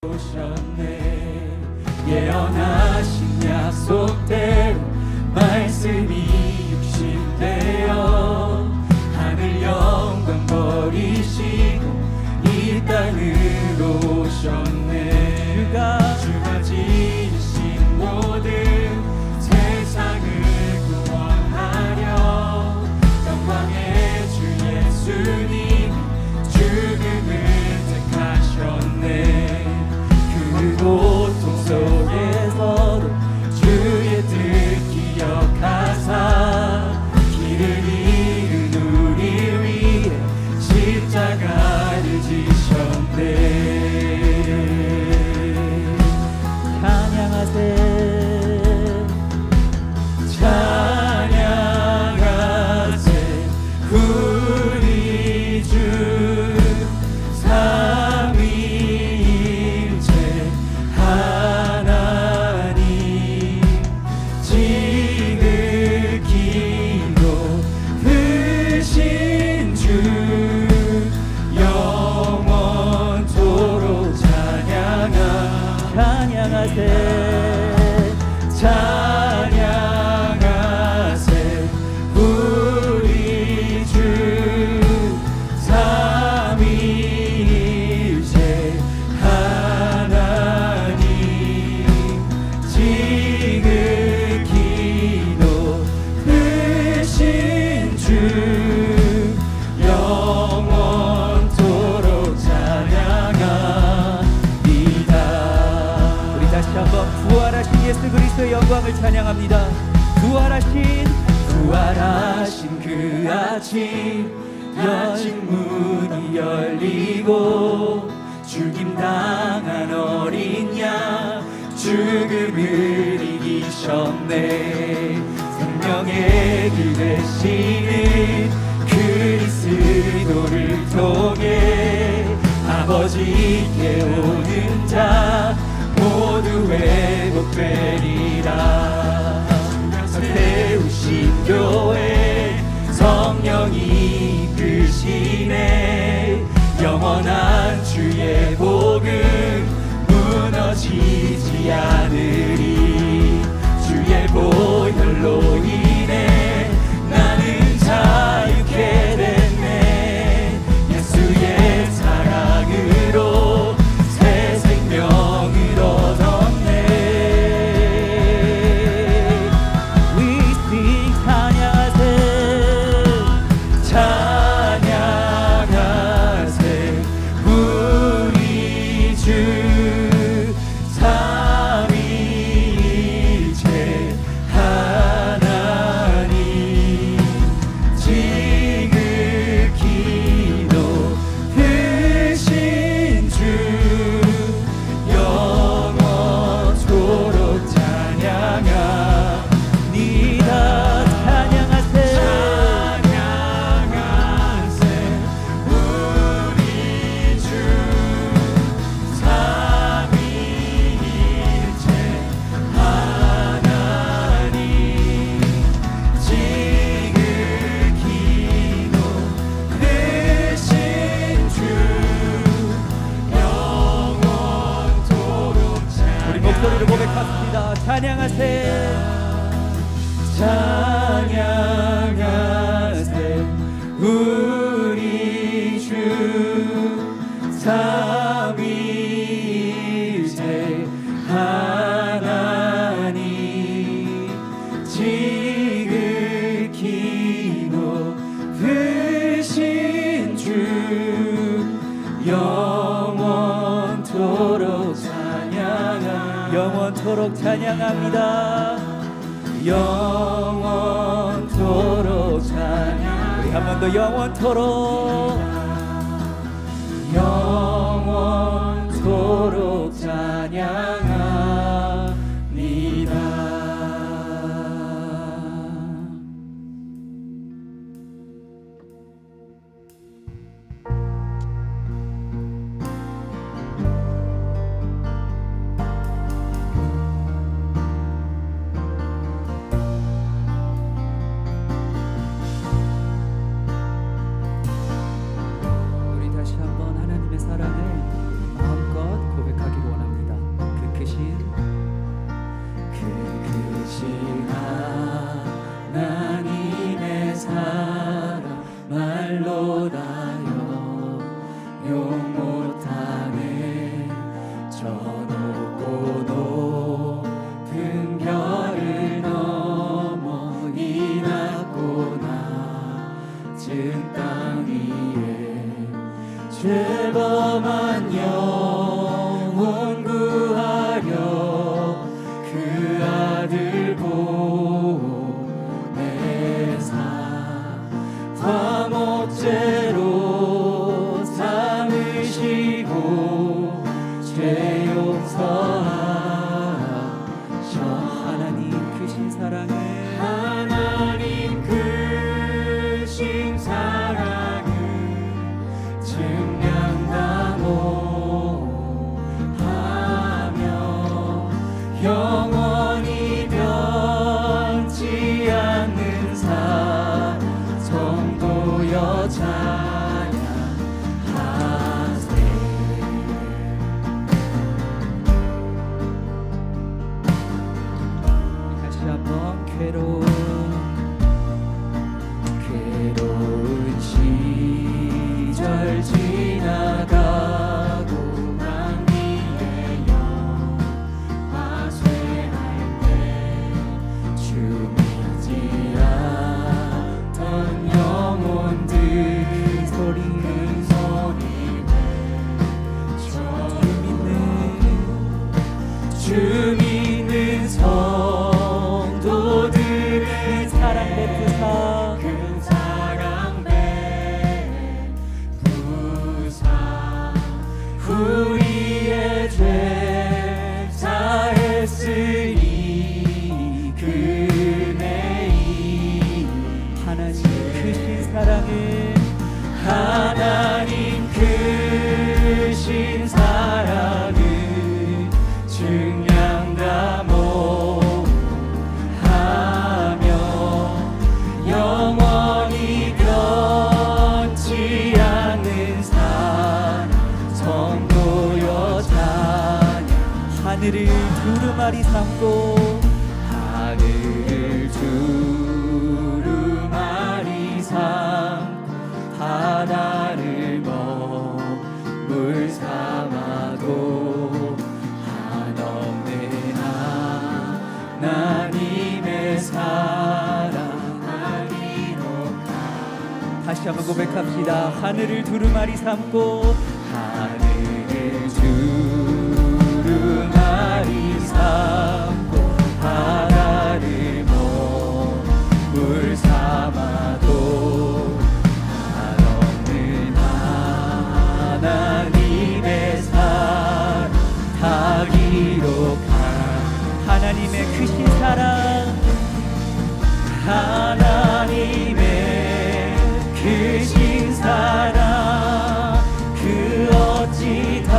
오셨네. 예언하신 약속대로 말씀이 육신되어 하늘 영광 버리시고 이 땅으로 오셨네. 주가 지으신 모든 세상을 구원하려 영광의 주 예수님 죽음을 택하셨네. 그 고통 속에서도 주의 뜻 기억하사 길을 잃은 우리 위해 십자가를 지셨네. 찬양하세 찬양하세 우리 주 삼위일체 하나님 지극히 높으신 주 영원토록 찬양하세 찬양하세 우리 주 삼위일체 하나님 지극히 높으신 주 영원토록 찬양합니다. 우리 다시 한번 부활하신 예수 그리스도의 영광을 찬양합니다. 부활하신 그 아침 여진 문이 열리고 죽임당한 어린 양 죽음을 이기셨네. 생명의 길 되시는 그리스도를 통해 아버지께 오는 자 모두 회복되리라. 세우신 교회 성령이 이끄시네. 영원한 주의 복음 무너지지 않으리. 주의 보혈로 인해 나는 자유케 됐네. 예수의 사랑으로 새 생명을 얻었네. We sing 찬양하세 찬양하세 우리 주 삼위일체 하나님 지극히 높으신 주 영원토록 찬양합니다. 찬양하세 찬양하세 우리 주 삼위일체 하나님 지극히 높으신 주 영원토록 우리 목소리로 고백합니다. 찬양하세 찬양하세 우리 주 삼위일체 하나님 지극히 높으신 주 영원토록 찬양합니다. 영원토록 찬양. 우리 한 번 더 영원토록 찬양합니다. 모든 땅 위에 죄범한 영혼 구하려 그 아들 보내사 화목제로 삼으시고 죄 용서하셔. 하나님 크신 사랑을 하나님 크신 사랑을 증량다모하며 영원히 변치 않는 사 성도여 찬양하세. 다시 한번 괴로운 시절 지나가고 난 뒤에 영화 쇠할 때 주 믿지 않던 영혼들 소리 주 믿는 성도들의 사랑 베푸사 큰 사랑 베푸사 우리의 죄 사했으니 그네이 하나님 크신 사랑을 하나님 크신 사랑을 증량다모하며 영원히 변치 않는 사랑 성도여 찬양. 하늘을 두루마리 삼고 하늘을 두루마리 삼고 바다를 먹물 삼아도 한없는 하나님의 사랑 아니로까. 다시 한번 고백합시다. 하늘을 두루마리 삼고 하늘을 두루마리 삼고 바다를 먹물 삼아도 한없는 하나님의 사랑 다 기록한 하나님의 크신 사랑 하나님의 크신 사랑 그 어찌 닿을까.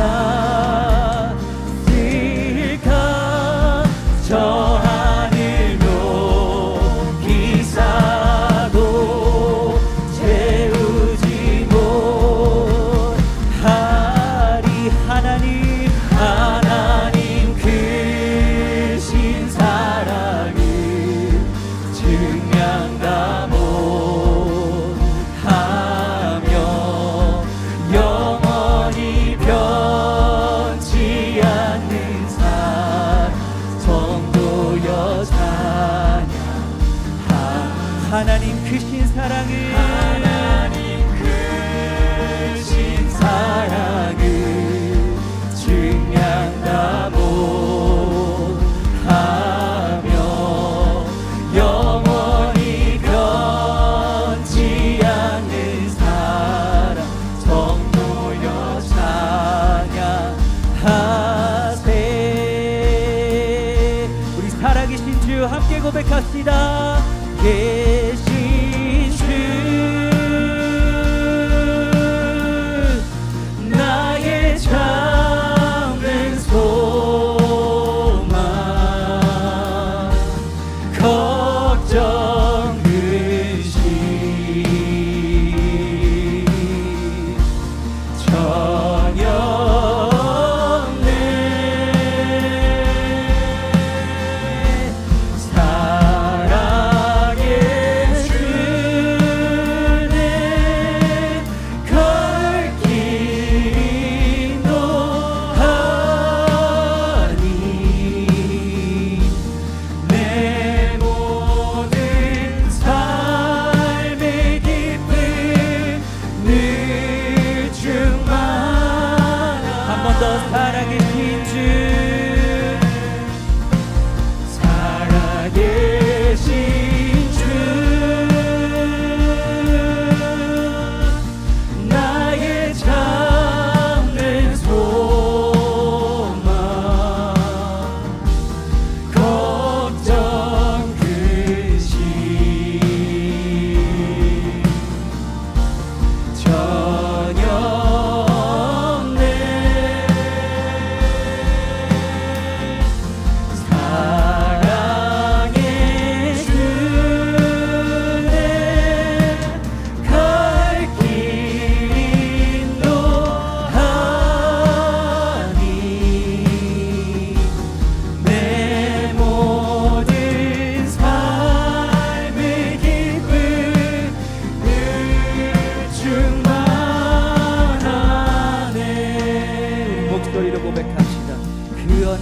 저 하늘 높이 쌓아도 채우지 못하리. 하나님 크신 사랑을 증량다모하며 영원히 변치 않는 사랑 성도여 찬양. 하나님 크신 사랑을 하나님 크신 사랑을 증량다모하며 영원히 변치 않는 사랑 성도여 찬양하세. 우리 살아계신 주 함께 고백합시다. 계신 주 나의 잠든 손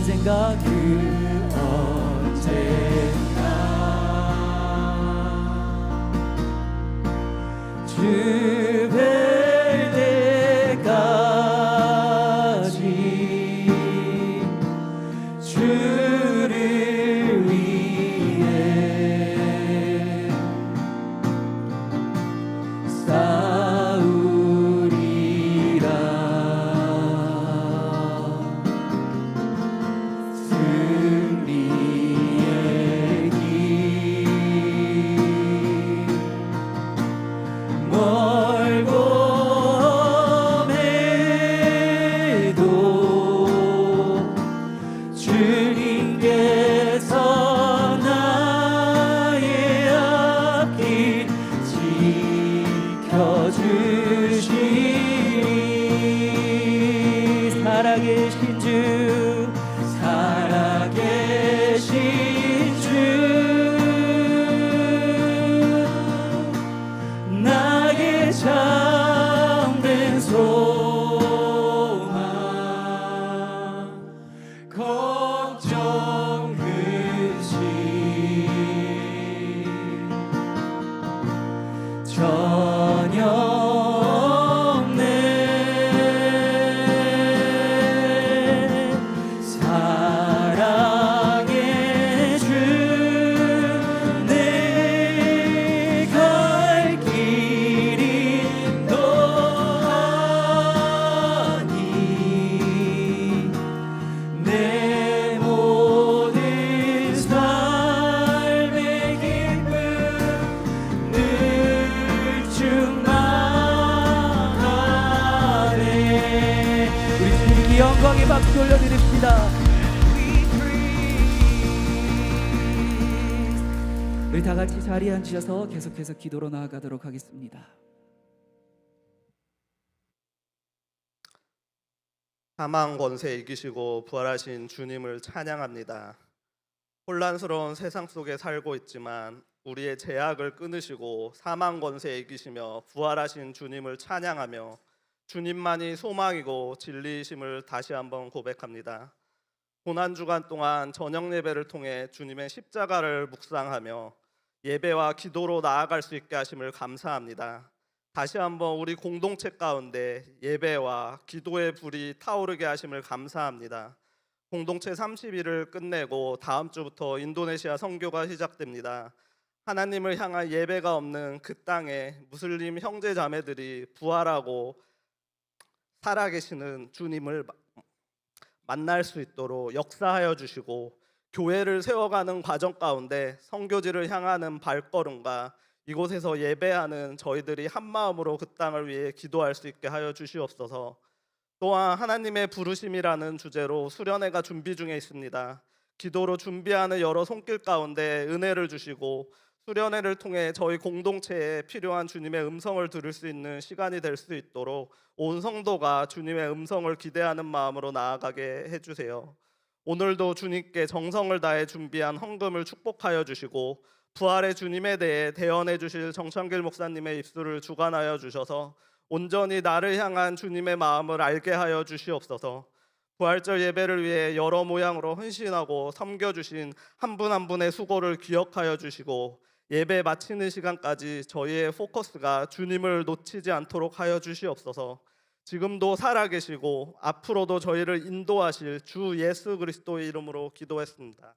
언젠가 주 뵐 때까지 주를 위해 싸우리라. 승리의 길 멀고 험해도 주님께서 나의 앞길 지켜주시리. 살아계신 주, 살아계신 주, 나의 참된 소망, 걱정 근심 전혀 없네. 사랑의 주, 내 갈 길이 너하니 내 모든 삶의 기쁨 늘 충만하네. 우리 주님께 영광의 박수 올려드립시다. 우리 다 같이 자리에 앉으셔서 계속해서 기도로 나아가도록 하겠습니다. 사망 권세 이기시고 부활하신 주님을 찬양합니다. 혼란스러운 세상 속에 살고 있지만 우리의 죄악을 끊으시고 사망 권세 이기시며 부활하신 주님을 찬양하며 주님만이 소망이고 진리이심을 다시 한번 고백합니다. 고난 주간 동안 저녁 예배를 통해 주님의 십자가를 묵상하며 예배와 기도로 나아갈 수 있게 하심을 감사합니다. 다시 한번 우리 공동체 가운데 예배와 기도의 불이 타오르게 하심을 감사합니다. 공동체 30일을 끝내고 다음 주부터 인도네시아 선교가 시작됩니다. 하나님을 향한 예배가 없는 그 땅에 무슬림 형제 자매들이 부활하고 살아계시는 주님을 만날 수 있도록 역사하여 주시고, 교회를 세워가는 과정 가운데 선교지를 향하는 발걸음과 이곳에서 예배하는 저희들이 한마음으로 그 땅을 위해 기도할 수 있게 하여 주시옵소서. 또한 하나님의 부르심이라는 주제로 수련회가 준비 중에 있습니다. 기도로 준비하는 여러 손길 가운데 은혜를 주시고 수련회를 통해 저희 공동체에 필요한 주님의 음성을 들을 수 있는 시간이 될 수 있도록 온 성도가 주님의 음성을 기대하는 마음으로 나아가게 해주세요. 오늘도 주님께 정성을 다해 준비한 헌금을 축복하여 주시고 부활의 주님에 대해 대언해 주실 정창길 목사님의 입술을 주관하여 주셔서 온전히 나를 향한 주님의 마음을 알게 하여 주시옵소서. 부활절 예배를 위해 여러 모양으로 헌신하고 섬겨주신 한 분 한 분의 수고를 기억하여 주시고 예배 마치는 시간까지 저희의 포커스가 주님을 놓치지 않도록 하여 주시옵소서. 지금도 살아계시고 앞으로도 저희를 인도하실 주 예수 그리스도의 이름으로 기도했습니다.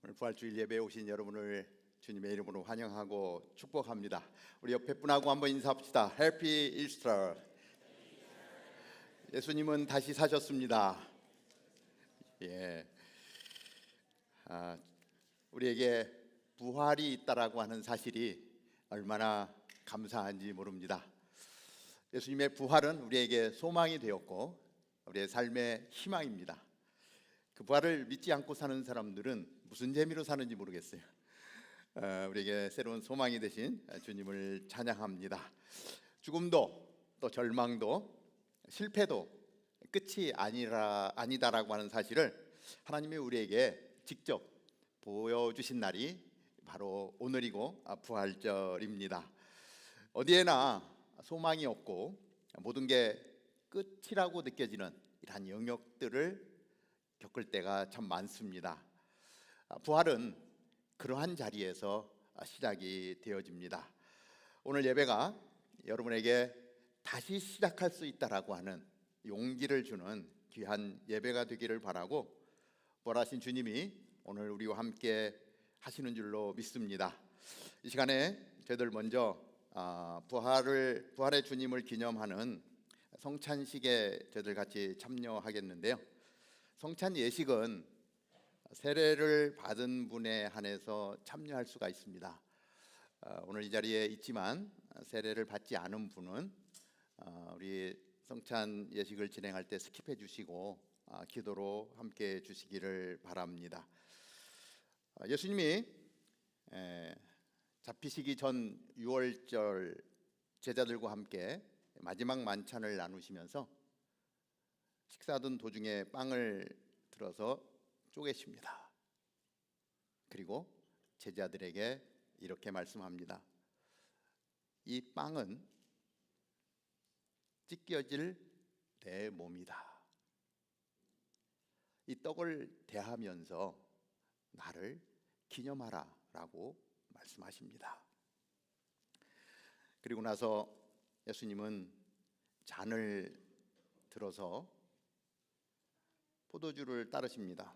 오늘 부활주일 예배에 오신 여러분을 주님의 이름으로 환영하고 축복합니다. 우리 옆에 분하고 한번 인사합시다. Happy Easter. 예수님은 다시 사셨습니다. 예, 우리에게 부활이 있다라고 하는 사실이 얼마나 감사한지 모릅니다. 예수님의 부활은 우리에게 소망이 되었고 우리의 삶의 희망입니다. 그 부활을 믿지 않고 사는 사람들은 무슨 재미로 사는지 모르겠어요. 우리에게 새로운 소망이 되신 주님을 찬양합니다. 죽음도 또 절망도 실패도 끝이 아니다라고 하는 사실을 하나님이 우리에게 직접 보여주신 날이 바로 오늘이고 부활절입니다. 어디에나 소망이 없고 모든 게 끝이라고 느껴지는 이러한 영역들을 겪을 때가 참 많습니다. 부활은 그러한 자리에서 시작이 되어집니다. 오늘 예배가 여러분에게 다시 시작할 수 있다라고 하는 용기를 주는 귀한 예배가 되기를 바라고, 부활하신 주님이 오늘 우리와 함께 하시는 줄로 믿습니다. 이 시간에 저희들 먼저 부활의 주님을 기념하는 성찬식에 저희들 같이 참여하겠는데요. 성찬 예식은 세례를 받은 분에 한해서 참여할 수가 있습니다. 오늘 이 자리에 있지만 세례를 받지 않은 분은 우리 성찬 예식을 진행할 때 스킵해 주시고 기도로 함께 해 주시기를 바랍니다. 예수님이 잡히시기 전 유월절 제자들과 함께 마지막 만찬을 나누시면서 식사하던 도중에 빵을 들어서 쪼개십니다. 그리고 제자들에게 이렇게 말씀합니다. 이 빵은 찢겨질 내 몸이다. 이 떡을 대하면서 나를 기념하라 라고 말씀하십니다. 그리고 나서 예수님은 잔을 들어서 포도주를 따르십니다.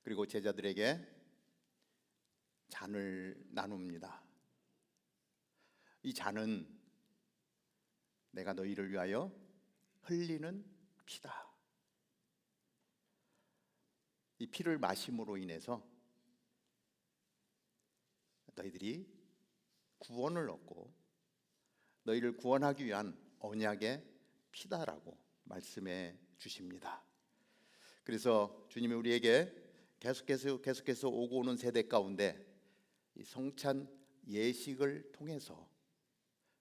그리고 제자들에게 잔을 나눕니다. 이 잔은 내가 너희를 위하여 흘리는 피다. 이 피를 마심으로 인해서 너희들이 구원을 얻고 너희를 구원하기 위한 언약의 피다라고 말씀해 주십니다. 그래서 주님이 우리에게 계속해서 오고 오는 세대 가운데 이 성찬 예식을 통해서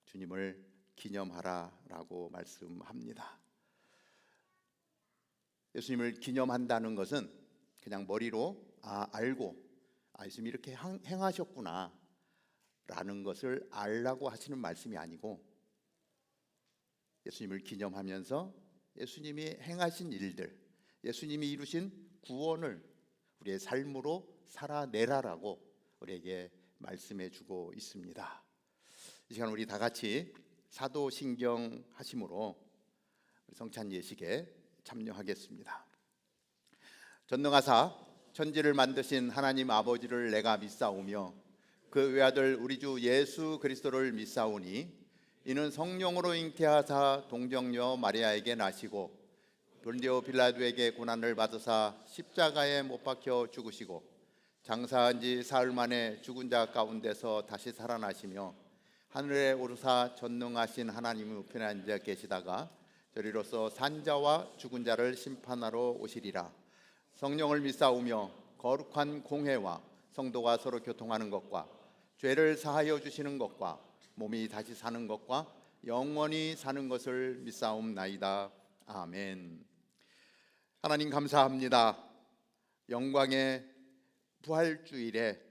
주님을 기념하라라고 말씀합니다. 예수님을 기념한다는 것은 그냥 머리로 알고 예수님이 이렇게 행하셨구나 라는 것을 알라고 하시는 말씀이 아니고, 예수님을 기념하면서 예수님이 행하신 일들, 예수님이 이루신 구원을 우리의 삶으로 살아내라라고 우리에게 말씀해 주고 있습니다. 이 시간 우리 다 같이 사도신경 하심으로 성찬 예식에 참여하겠습니다. 전능하사 천지를 만드신 하나님 아버지를 내가 믿사오며 그 외아들 우리 주 예수 그리스도를 믿사오니 이는 성령으로 잉태하사 동정녀 마리아에게 나시고 본디오 빌라도에게 고난을 받으사 십자가에 못 박혀 죽으시고 장사한 지 사흘 만에 죽은 자 가운데서 다시 살아나시며 하늘에 오르사 전능하신 하나님의 우편에 앉아 계시다가 저리로서 산자와 죽은 자를 심판하러 오시리라. 성령을 믿사오며 거룩한 공회와 성도가 서로 교통하는 것과 죄를 사하여 주시는 것과 몸이 다시 사는 것과 영원히 사는 것을 믿사옵나이다. 아멘. 하나님 감사합니다. 영광의 부활주일에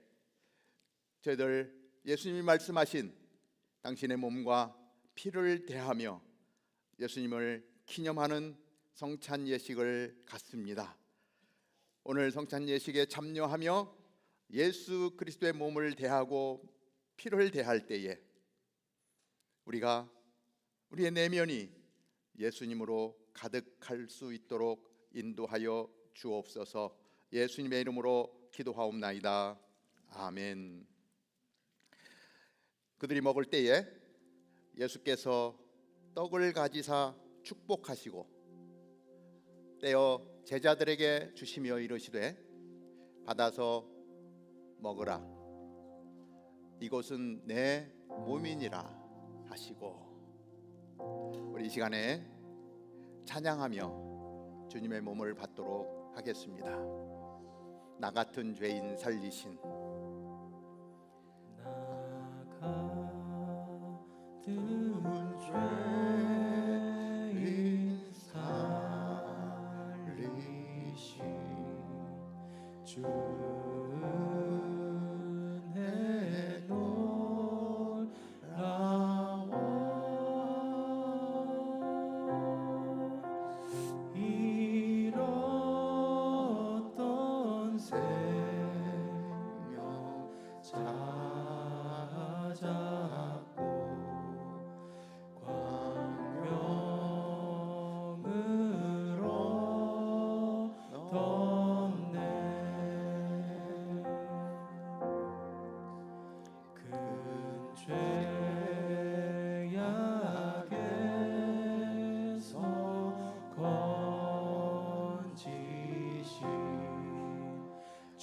저희들 예수님이 말씀하신 당신의 몸과 피를 대하며 예수님을 기념하는 성찬 예식을 갖습니다. 오늘 성찬 예식에 참여하며 예수 그리스도의 몸을 대하고 피를 대할 때에 우리가 우리의 내면이 예수님으로 가득할 수 있도록 인도하여 주옵소서. 예수님의 이름으로 기도하옵나이다. 아멘. 그들이 먹을 때에 예수께서 떡을 가지사 축복하시고 떼어 제자들에게 주시며 이르시되 받아서 먹으라. 이것은 내 몸이니라 하시고, 우리 이 시간에 찬양하며 주님의 몸을 받도록 하겠습니다. 나 같은 죄인 살리신 나 같은 죄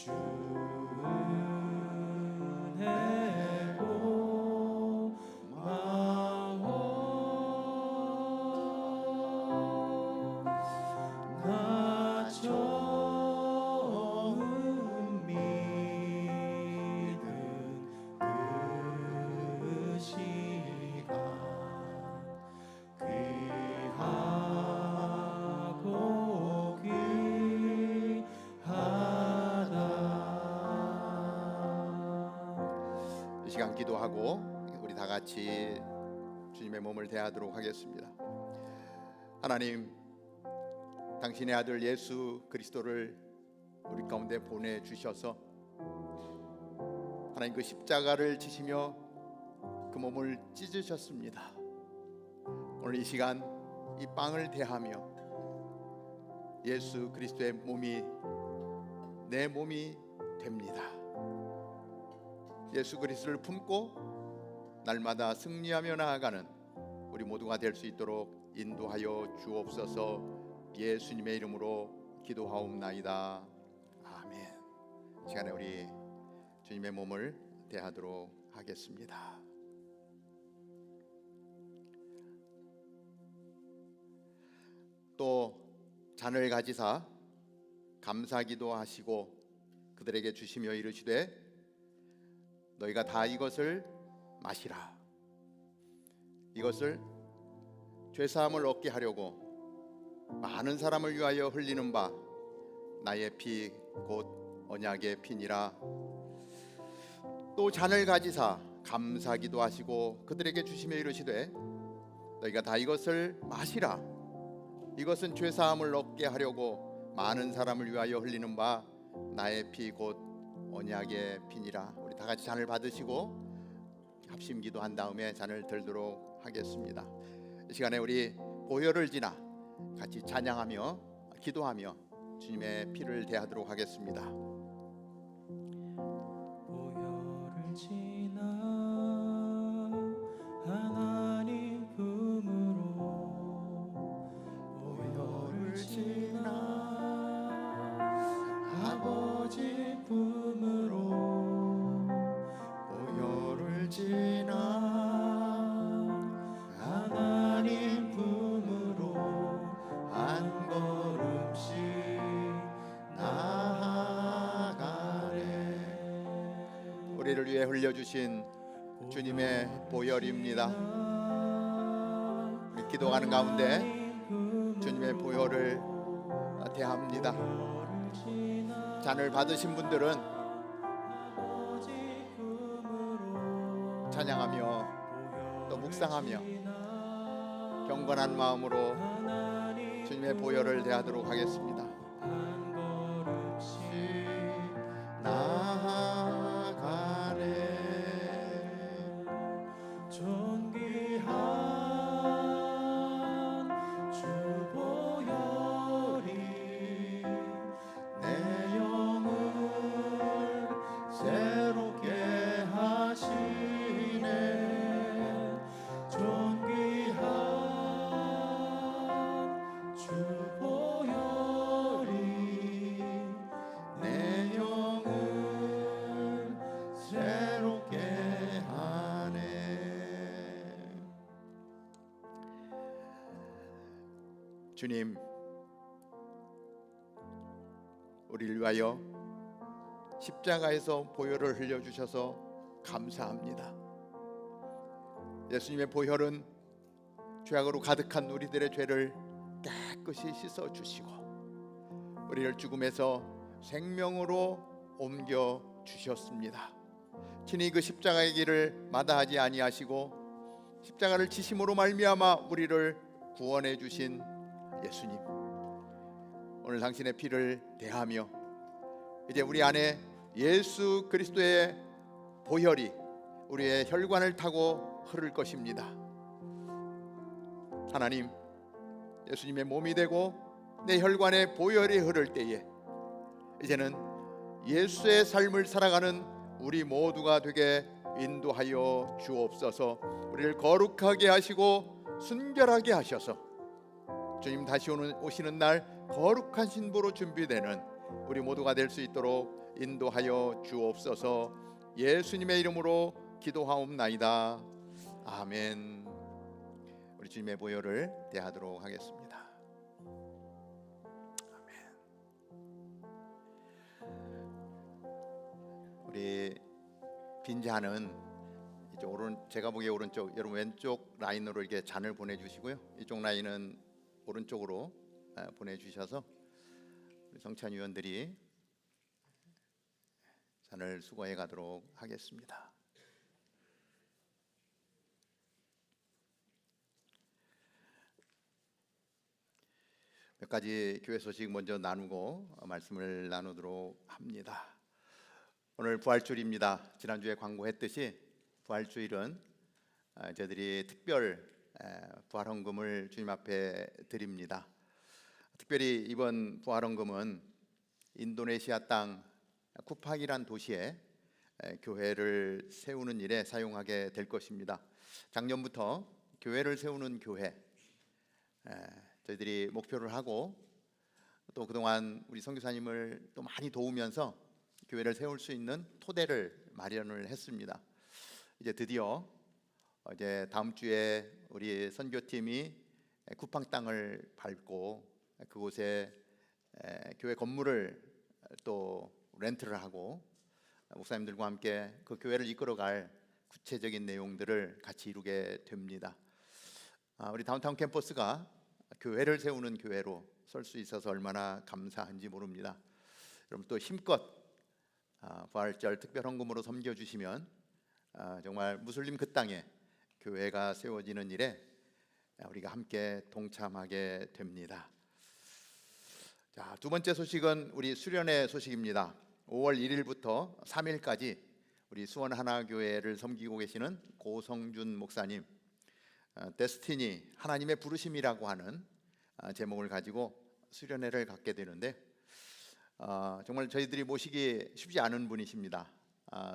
은혜고 마오 나 처음 믿은 그 시간 귀하고 귀하다. 이 시간 기도하고 우리 다 같이 주님의 몸을 대하도록 하겠습니다. 하나님, 당신의 아들 예수 그리스도를 우리 가운데 보내주셔서 하나님 그 십자가를 지시며 그 몸을 찢으셨습니다. 오늘 이 시간 이 빵을 대하며 예수 그리스도의 몸이 내 몸이 됩니다. 예수 그리스도를 품고 날마다 승리하며 나아가는 우리 모두가 될 수 있도록 인도하여 주옵소서. 예수님의 이름으로 기도하옵나이다. 아멘. 시간에 우리 주님의 몸을 대하도록 하겠습니다. 또 잔을 가지사 감사기도 하시고 그들에게 주시며 이르시되 너희가 다 이것을 마시라. 이것을 죄사함을 얻게 하려고 많은 사람을 위하여 흘리는 바 나의 피 곧 언약의 피니라. 또 잔을 가지사 감사기도 하시고 그들에게 주시며 이르시되 너희가 다 이것을 마시라. 이것은 죄사함을 얻게 하려고 많은 사람을 위하여 흘리는 바 나의 피 곧 언약의 피니라. 우리 다 같이 잔을 받으시고 합심 기도한 다음에 잔을 들도록 하겠습니다. 이 시간에 우리 보혈을 지나 같이 찬양하며 기도하며 주님의 피를 대하도록 하겠습니다. 보혈을 지나 하나님 품으로 보혈을 지나 아버지 품으로 보혈을 지나 하나님 품으로 한 걸음씩 나아가네. 우리를 위해 흘려주신 주님의 보혈입니다. 우리 기도하는 가운데 주님의 보혈을 대합니다. 잔을 받으신 분들은 찬양하며 또 묵상하며 경건한 마음으로 주님의 보혈을 대하도록 하겠습니다. 나아가네. 존귀한 주 보혈이 내 영을 새롭게 하시네. 존귀한 주 보혈이 내 영을 새롭게 하네. 주님, 우리를 위하여 십자가에서 보혈을 흘려주셔서 감사합니다. 예수님의 보혈은 죄악으로 가득한 우리들의 죄를 깨끗이 씻어주시고 우리를 죽음에서 생명으로 옮겨주셨습니다. 친히 그 십자가의 길을 마다하지 아니하시고 십자가를 지심으로 말미암아 우리를 구원해 주신 예수님, 오늘 당신의 피를 대하며 이제 우리 안에 예수 그리스도의 보혈이 우리의 혈관을 타고 흐를 것입니다. 하나님, 예수님의 몸이 되고 내 혈관에 보혈이 흐를 때에 이제는 예수의 삶을 살아가는 우리 모두가 되게 인도하여 주옵소서. 우리를 거룩하게 하시고 순결하게 하셔서 주님 다시 오시는 날 거룩한 신부로 준비되는 우리 모두가 될 수 있도록 인도하여 주옵소서. 예수님의 이름으로 기도하옵나이다. 아멘. 우리 주님의 보혈을 대하도록 하겠습니다. 아멘. 우리 빈잔은 이제 제가 보기에 오른쪽, 여러분 왼쪽 라인으로 이렇게 잔을 보내주시고요. 이쪽 라인은 오른쪽으로 보내주셔서 우리 성찬 위원들이 잔을 수거해 가도록 하겠습니다. 몇 가지 교회 소식 먼저 나누고 말씀을 나누도록 합니다. 오늘 부활주일입니다. 지난주에 광고했듯이 부활주일은 저희들이 특별 부활헌금을 주님 앞에 드립니다. 특별히 이번 부활헌금은 인도네시아 땅 쿠팡이란 도시에 교회를 세우는 일에 사용하게 될 것입니다. 작년부터 교회를 세우는 교회 저희들이 목표를 하고 또 그동안 우리 선교사님을 또 많이 도우면서 교회를 세울 수 있는 토대를 마련을 했습니다. 이제 드디어 이제 다음 주에 우리 선교팀이 쿠팡 땅을 밟고 그곳에 교회 건물을 또 렌트를 하고 목사님들과 함께 그 교회를 이끌어갈 구체적인 내용들을 같이 이루게 됩니다. 우리 다운타운 캠퍼스가 교회를 세우는 교회로 설 수 있어서 얼마나 감사한지 모릅니다. 여러분 또 힘껏 부활절 특별헌금으로 섬겨주시면 정말 무슬림 그 땅에 교회가 세워지는 일에 우리가 함께 동참하게 됩니다. 자, 두 번째 소식은 우리 수련회 소식입니다. 5월 1일부터 3일까지 우리 수원 하나교회를 섬기고 계시는 고성준 목사님 데스티니 하나님의 부르심이라고 하는 제목을 가지고 수련회를 갖게 되는데 정말 저희들이 모시기 쉽지 않은 분이십니다.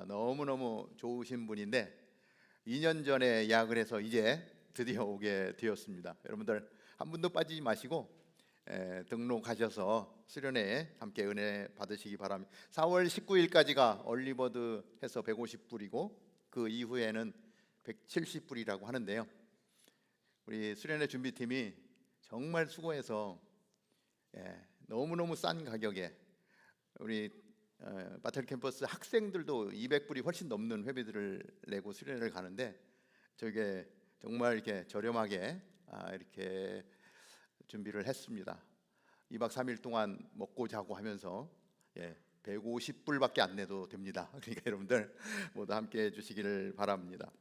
너무너무 좋으신 분인데 2년 전에 예약을 해서 이제 드디어 오게 되었습니다. 여러분들 한 분도 빠지지 마시고 등록하셔서 수련회에 함께 은혜 받으시기 바랍니다. 4월 19일까지가 얼리버드 해서 150불이고 그 이후에는 170불이라고 하는데요. 우리 수련회 준비팀이 정말 수고해서 너무너무 싼 가격에 우리 바텔 캠퍼스 학생들도 200불이 훨씬 넘는 회비들을 내고 수련회를 가는데 저게 정말 이렇게 저렴하게 이렇게 준비를 했습니다. 2박 3일 동안 먹고 자고 하면서 150불밖에 안 내도 됩니다. 그러니까 여러분들 모두 함께 해주시기를 바랍니다.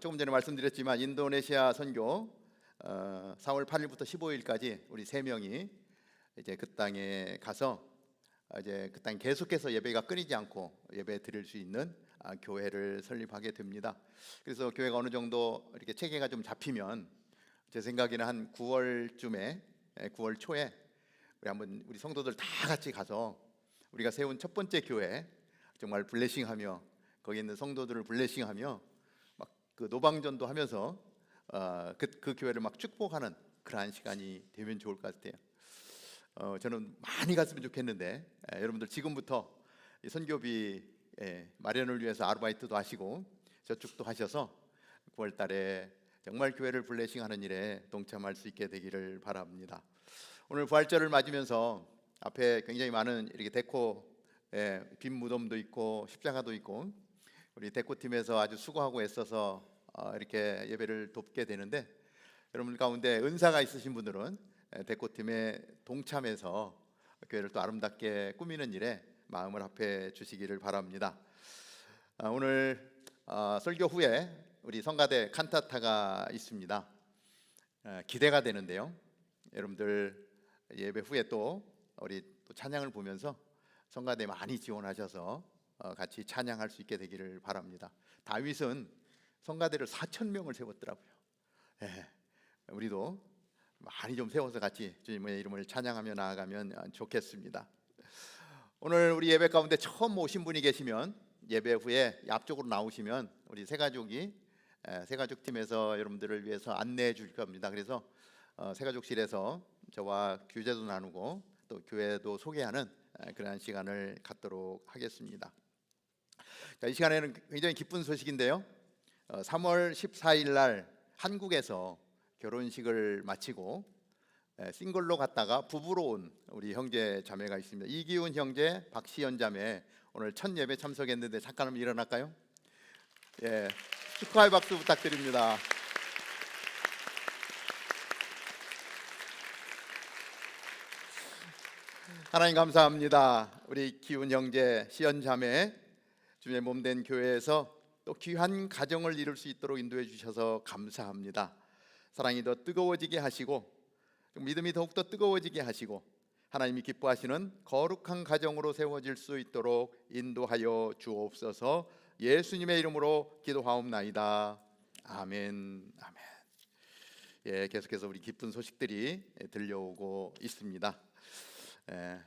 조금 전에 말씀드렸지만 인도네시아 선교 4월 8일부터 15일까지 우리 3명이 이제 그 땅에 가서 이제 그 땅 계속해서 예배가 끊이지 않고 예배 드릴 수 있는 교회를 설립하게 됩니다. 그래서 교회가 어느 정도 이렇게 체계가 좀 잡히면 제 생각에는 한 9월쯤에 9월 초에 우리 성도들 다 같이 가서 우리가 세운 첫 번째 교회 정말 블레싱하며 거기 있는 성도들을 블레싱하며 막 그 노방전도 하면서 그 교회를 막 축복하는 그러한 시간이 되면 좋을 것 같아요. 저는 많이 갔으면 좋겠는데 여러분들 지금부터 선교비 마련을 위해서 아르바이트도 하시고 저축도 하셔서 9월 달에 정말 교회를 블레싱하는 일에 동참할 수 있게 되기를 바랍니다. 오늘 부활절을 맞으면서 앞에 굉장히 많은 이렇게 데코 빈 무덤도 있고 십자가도 있고 우리 데코팀에서 아주 수고하고 애써서 이렇게 예배를 돕게 되는데 여러분 가운데 은사가 있으신 분들은 데코팀에 동참해서 교회를 또 아름답게 꾸미는 일에 마음을 합해 주시기를 바랍니다. 오늘 설교 후에 우리 성가대 칸타타가 있습니다. 기대가 되는데요. 여러분들 예배 후에 또 우리 또 찬양을 보면서 성가대 많이 지원하셔서 같이 찬양할 수 있게 되기를 바랍니다. 다윗은 성가대를 4,000명을 세웠더라고요. 우리도 많이 좀 세워서 같이 주님의 이름을 찬양하며 나아가면 좋겠습니다. 오늘 우리 예배 가운데 처음 오신 분이 계시면 예배 후에 앞쪽으로 나오시면 우리 새가족팀에서 여러분들을 위해서 안내해 줄 겁니다. 그래서 새가족실에서 저와 교제도 나누고 또 교회도 소개하는 그러한 시간을 갖도록 하겠습니다. 자, 이 시간에는 굉장히 기쁜 소식인데요. 3월 14일 날 한국에서 결혼식을 마치고 싱글로 갔다가 부부로 온 우리 형제 자매가 있습니다. 이기훈 형제, 박시연 자매 오늘 첫 예배 참석했는데 잠깐 한번 일어날까요? 예, 축하의 박수 부탁드립니다. 하나님 감사합니다. 우리 기훈 형제, 시연 자매 주님의 몸된 교회에서 또 귀한 가정을 이룰 수 있도록 인도해 주셔서 감사합니다. 사랑이 더 뜨거워지게 하시고 믿음이 더욱더 뜨거워지게 하시고 하나님이 기뻐하시는 거룩한 가정으로 세워질 수 있도록 인도하여 주옵소서. 예수님의 이름으로 기도하옵나이다. 아멘. 아멘. 예, 계속해서 우리 기쁜 소식들이 들려오고 있습니다.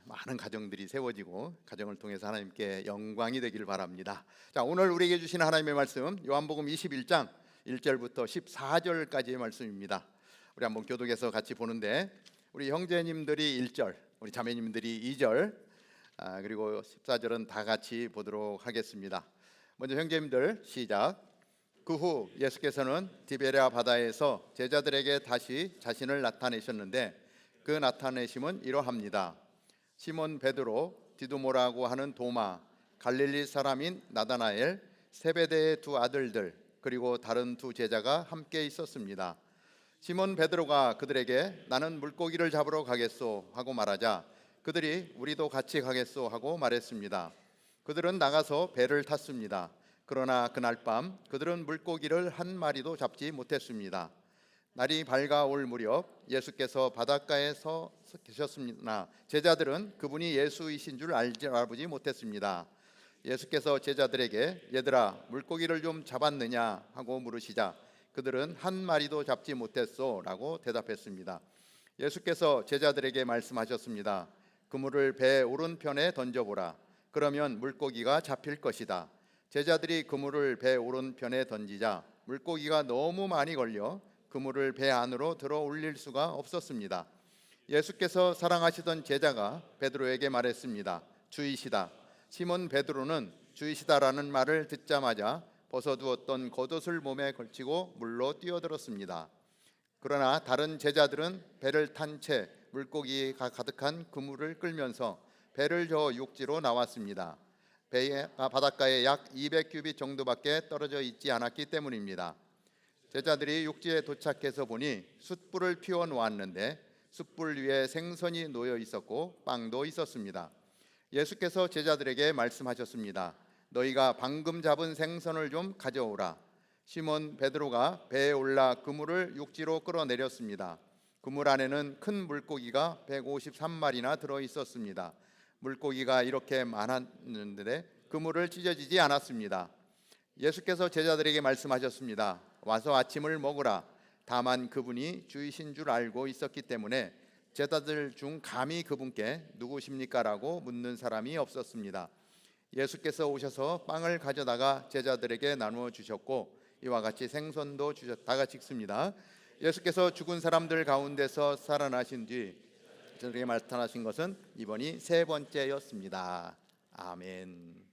많은 가정들이 세워지고 가정을 통해서 하나님께 영광이 되기를 바랍니다. 자, 오늘 우리에게 주신 하나님의 말씀 요한복음 21장 1절부터 14절까지의 말씀입니다. 우리 한번 교독해서 같이 보는데 우리 형제님들이 1절, 우리 자매님들이 2절, 그리고 14절은 다 같이 보도록 하겠습니다. 먼저 형제님들 시작. 그 후 예수께서는 디베랴 바다에서 제자들에게 다시 자신을 나타내셨는데 그 나타내심은 이러합니다. 시몬 베드로, 디두모라고 하는 도마, 갈릴리 사람인 나다나엘, 세베대의 두 아들들, 그리고 다른 두 제자가 함께 있었습니다. 시몬 베드로가 그들에게 나는 물고기를 잡으러 가겠소 하고 말하자 그들이 우리도 같이 가겠소 하고 말했습니다. 그들은 나가서 배를 탔습니다. 그러나 그날 밤 그들은 물고기를 한 마리도 잡지 못했습니다. 날이 밝아올 무렵 예수께서 바닷가에 서 계셨습니다. 제자들은 그분이 예수이신 줄 알아보지 못했습니다. 예수께서 제자들에게 얘들아 물고기를 좀 잡았느냐 하고 물으시자 그들은 한 마리도 잡지 못했소 라고 대답했습니다. 예수께서 제자들에게 말씀하셨습니다. 그물을 배 오른편에 던져보라. 그러면 물고기가 잡힐 것이다. 제자들이 그물을 배 오른편에 던지자 물고기가 너무 많이 걸려 그물을 배 안으로 들어 올릴 수가 없었습니다. 예수께서 사랑하시던 제자가 베드로에게 말했습니다. 주이시다. 시몬 베드로는 주이시다라는 말을 듣자마자 벗어두었던 겉옷을 몸에 걸치고 물로 뛰어들었습니다. 그러나 다른 제자들은 배를 탄 채 물고기가 가득한 그물을 끌면서 배를 저어 육지로 나왔습니다. 배가 바닷가에 약 200규빗 정도밖에 떨어져 있지 않았기 때문입니다. 제자들이 육지에 도착해서 보니 숯불을 피워 놓았는데 숯불 위에 생선이 놓여 있었고 빵도 있었습니다. 예수께서 제자들에게 말씀하셨습니다. 너희가 방금 잡은 생선을 좀 가져오라. 시몬 베드로가 배에 올라 그물을 육지로 끌어내렸습니다. 그물 안에는 큰 물고기가 153마리나 들어 있었습니다. 물고기가 이렇게 많았는데 그물을 찢어지지 않았습니다. 예수께서 제자들에게 말씀하셨습니다. 와서 아침을 먹으라. 다만 그분이 주이신 줄 알고 있었기 때문에 제자들 중 감히 그분께 누구십니까? 라고 묻는 사람이 없었습니다. 예수께서 오셔서 빵을 가져다가 제자들에게 나누어 주셨고 이와 같이 생선도 주셨다. 다 같이 읽습니다. 예수께서 죽은 사람들 가운데서 살아나신 뒤 저들에게 나타나신 것은 이번이 세 번째였습니다. 아멘.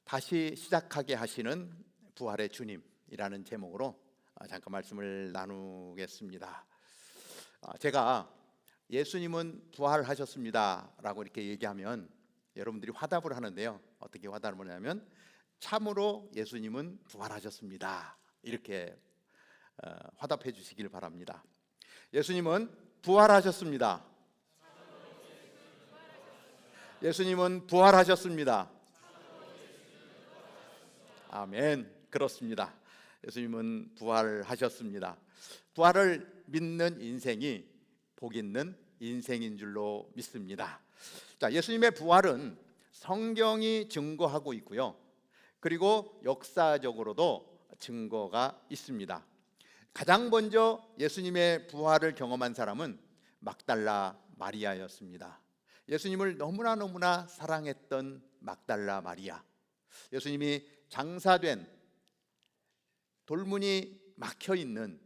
다시 시작하게 하시는 부활의 주님이라는 제목으로 잠깐 말씀을 나누겠습니다. 제가 예수님은 부활하셨습니다 라고 이렇게 얘기하면 여러분들이 화답을 하는데요. 어떻게 화답을 하냐면 참으로 예수님은 부활하셨습니다 이렇게 화답해 주시길 바랍니다. 예수님은 부활하셨습니다. 예수님은 부활하셨습니다. 아멘. 그렇습니다. 예수님은 부활하셨습니다. 부활을 믿는 인생이 복 있는 인생인 줄로 믿습니다. 자, 예수님의 부활은 성경이 증거하고 있고요. 그리고 역사적으로도 증거가 있습니다. 가장 먼저 예수님의 부활을 경험한 사람은 막달라 마리아였습니다. 예수님을 너무나 사랑했던 막달라 마리아. 예수님이 장사된 돌문이 막혀 있는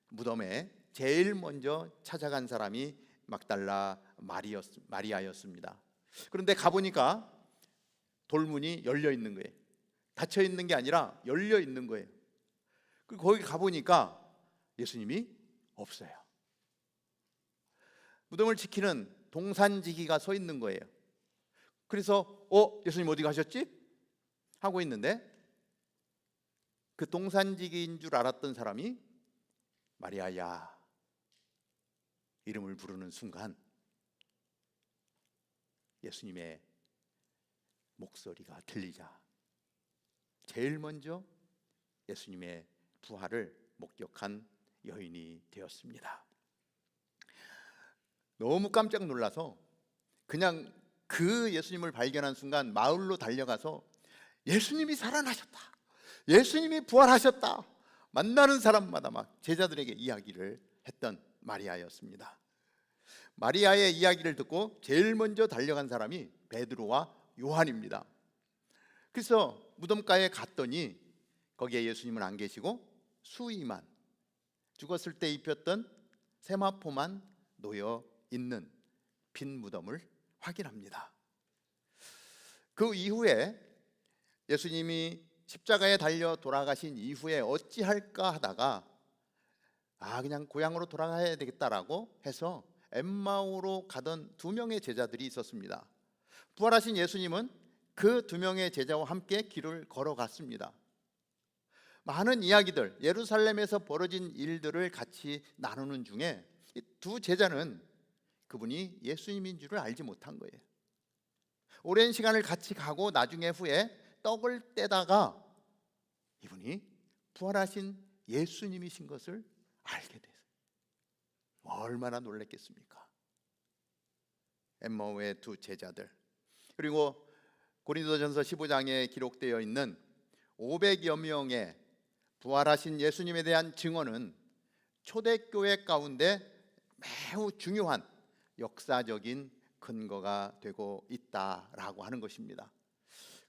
무덤에 제일 먼저 찾아간 사람이 막달라 마리아였습니다. 그런데 가보니까 돌문이 열려 있는 거예요. 닫혀 있는 게 아니라 열려 있는 거예요. 거기 가보니까 예수님이 없어요. 무덤을 지키는 동산지기가 서 있는 거예요. 그래서 예수님 어디 가셨지? 하고 있는데 그 동산지기인 줄 알았던 사람이 마리아야 이름을 부르는 순간 예수님의 목소리가 들리자 제일 먼저 예수님의 부활을 목격한 여인이 되었습니다. 너무 깜짝 놀라서 그냥 그 예수님을 발견한 순간 마을로 달려가서 예수님이 살아나셨다, 예수님이 부활하셨다, 만나는 사람마다 막 제자들에게 이야기를 했던 마리아였습니다. 마리아의 이야기를 듣고 제일 먼저 달려간 사람이 베드로와 요한입니다. 그래서 무덤가에 갔더니 거기에 예수님은 안 계시고 수의만, 죽었을 때 입혔던 세마포만 놓여 있는 빈 무덤을 확인합니다. 그 이후에 예수님이 십자가에 달려 돌아가신 이후에 어찌할까 하다가 그냥 고향으로 돌아가야 되겠다라고 해서 엠마오로 가던 2명의 제자들이 있었습니다. 부활하신 예수님은 그 2명의 제자와 함께 길을 걸어갔습니다. 많은 이야기들, 예루살렘에서 벌어진 일들을 같이 나누는 중에 이 2 제자는 그분이 예수님인 줄을 알지 못한 거예요. 오랜 시간을 같이 가고 나중에 후에 떡을 떼다가 이분이 부활하신 예수님이신 것을 알게 됐어요. 얼마나 놀랐겠습니까? 엠마오의 2 제자들, 그리고 고린도전서 15장에 기록되어 있는 500여 명의 부활하신 예수님에 대한 증언은 초대교회 가운데 매우 중요한 역사적인 근거가 되고 있다라고 하는 것입니다.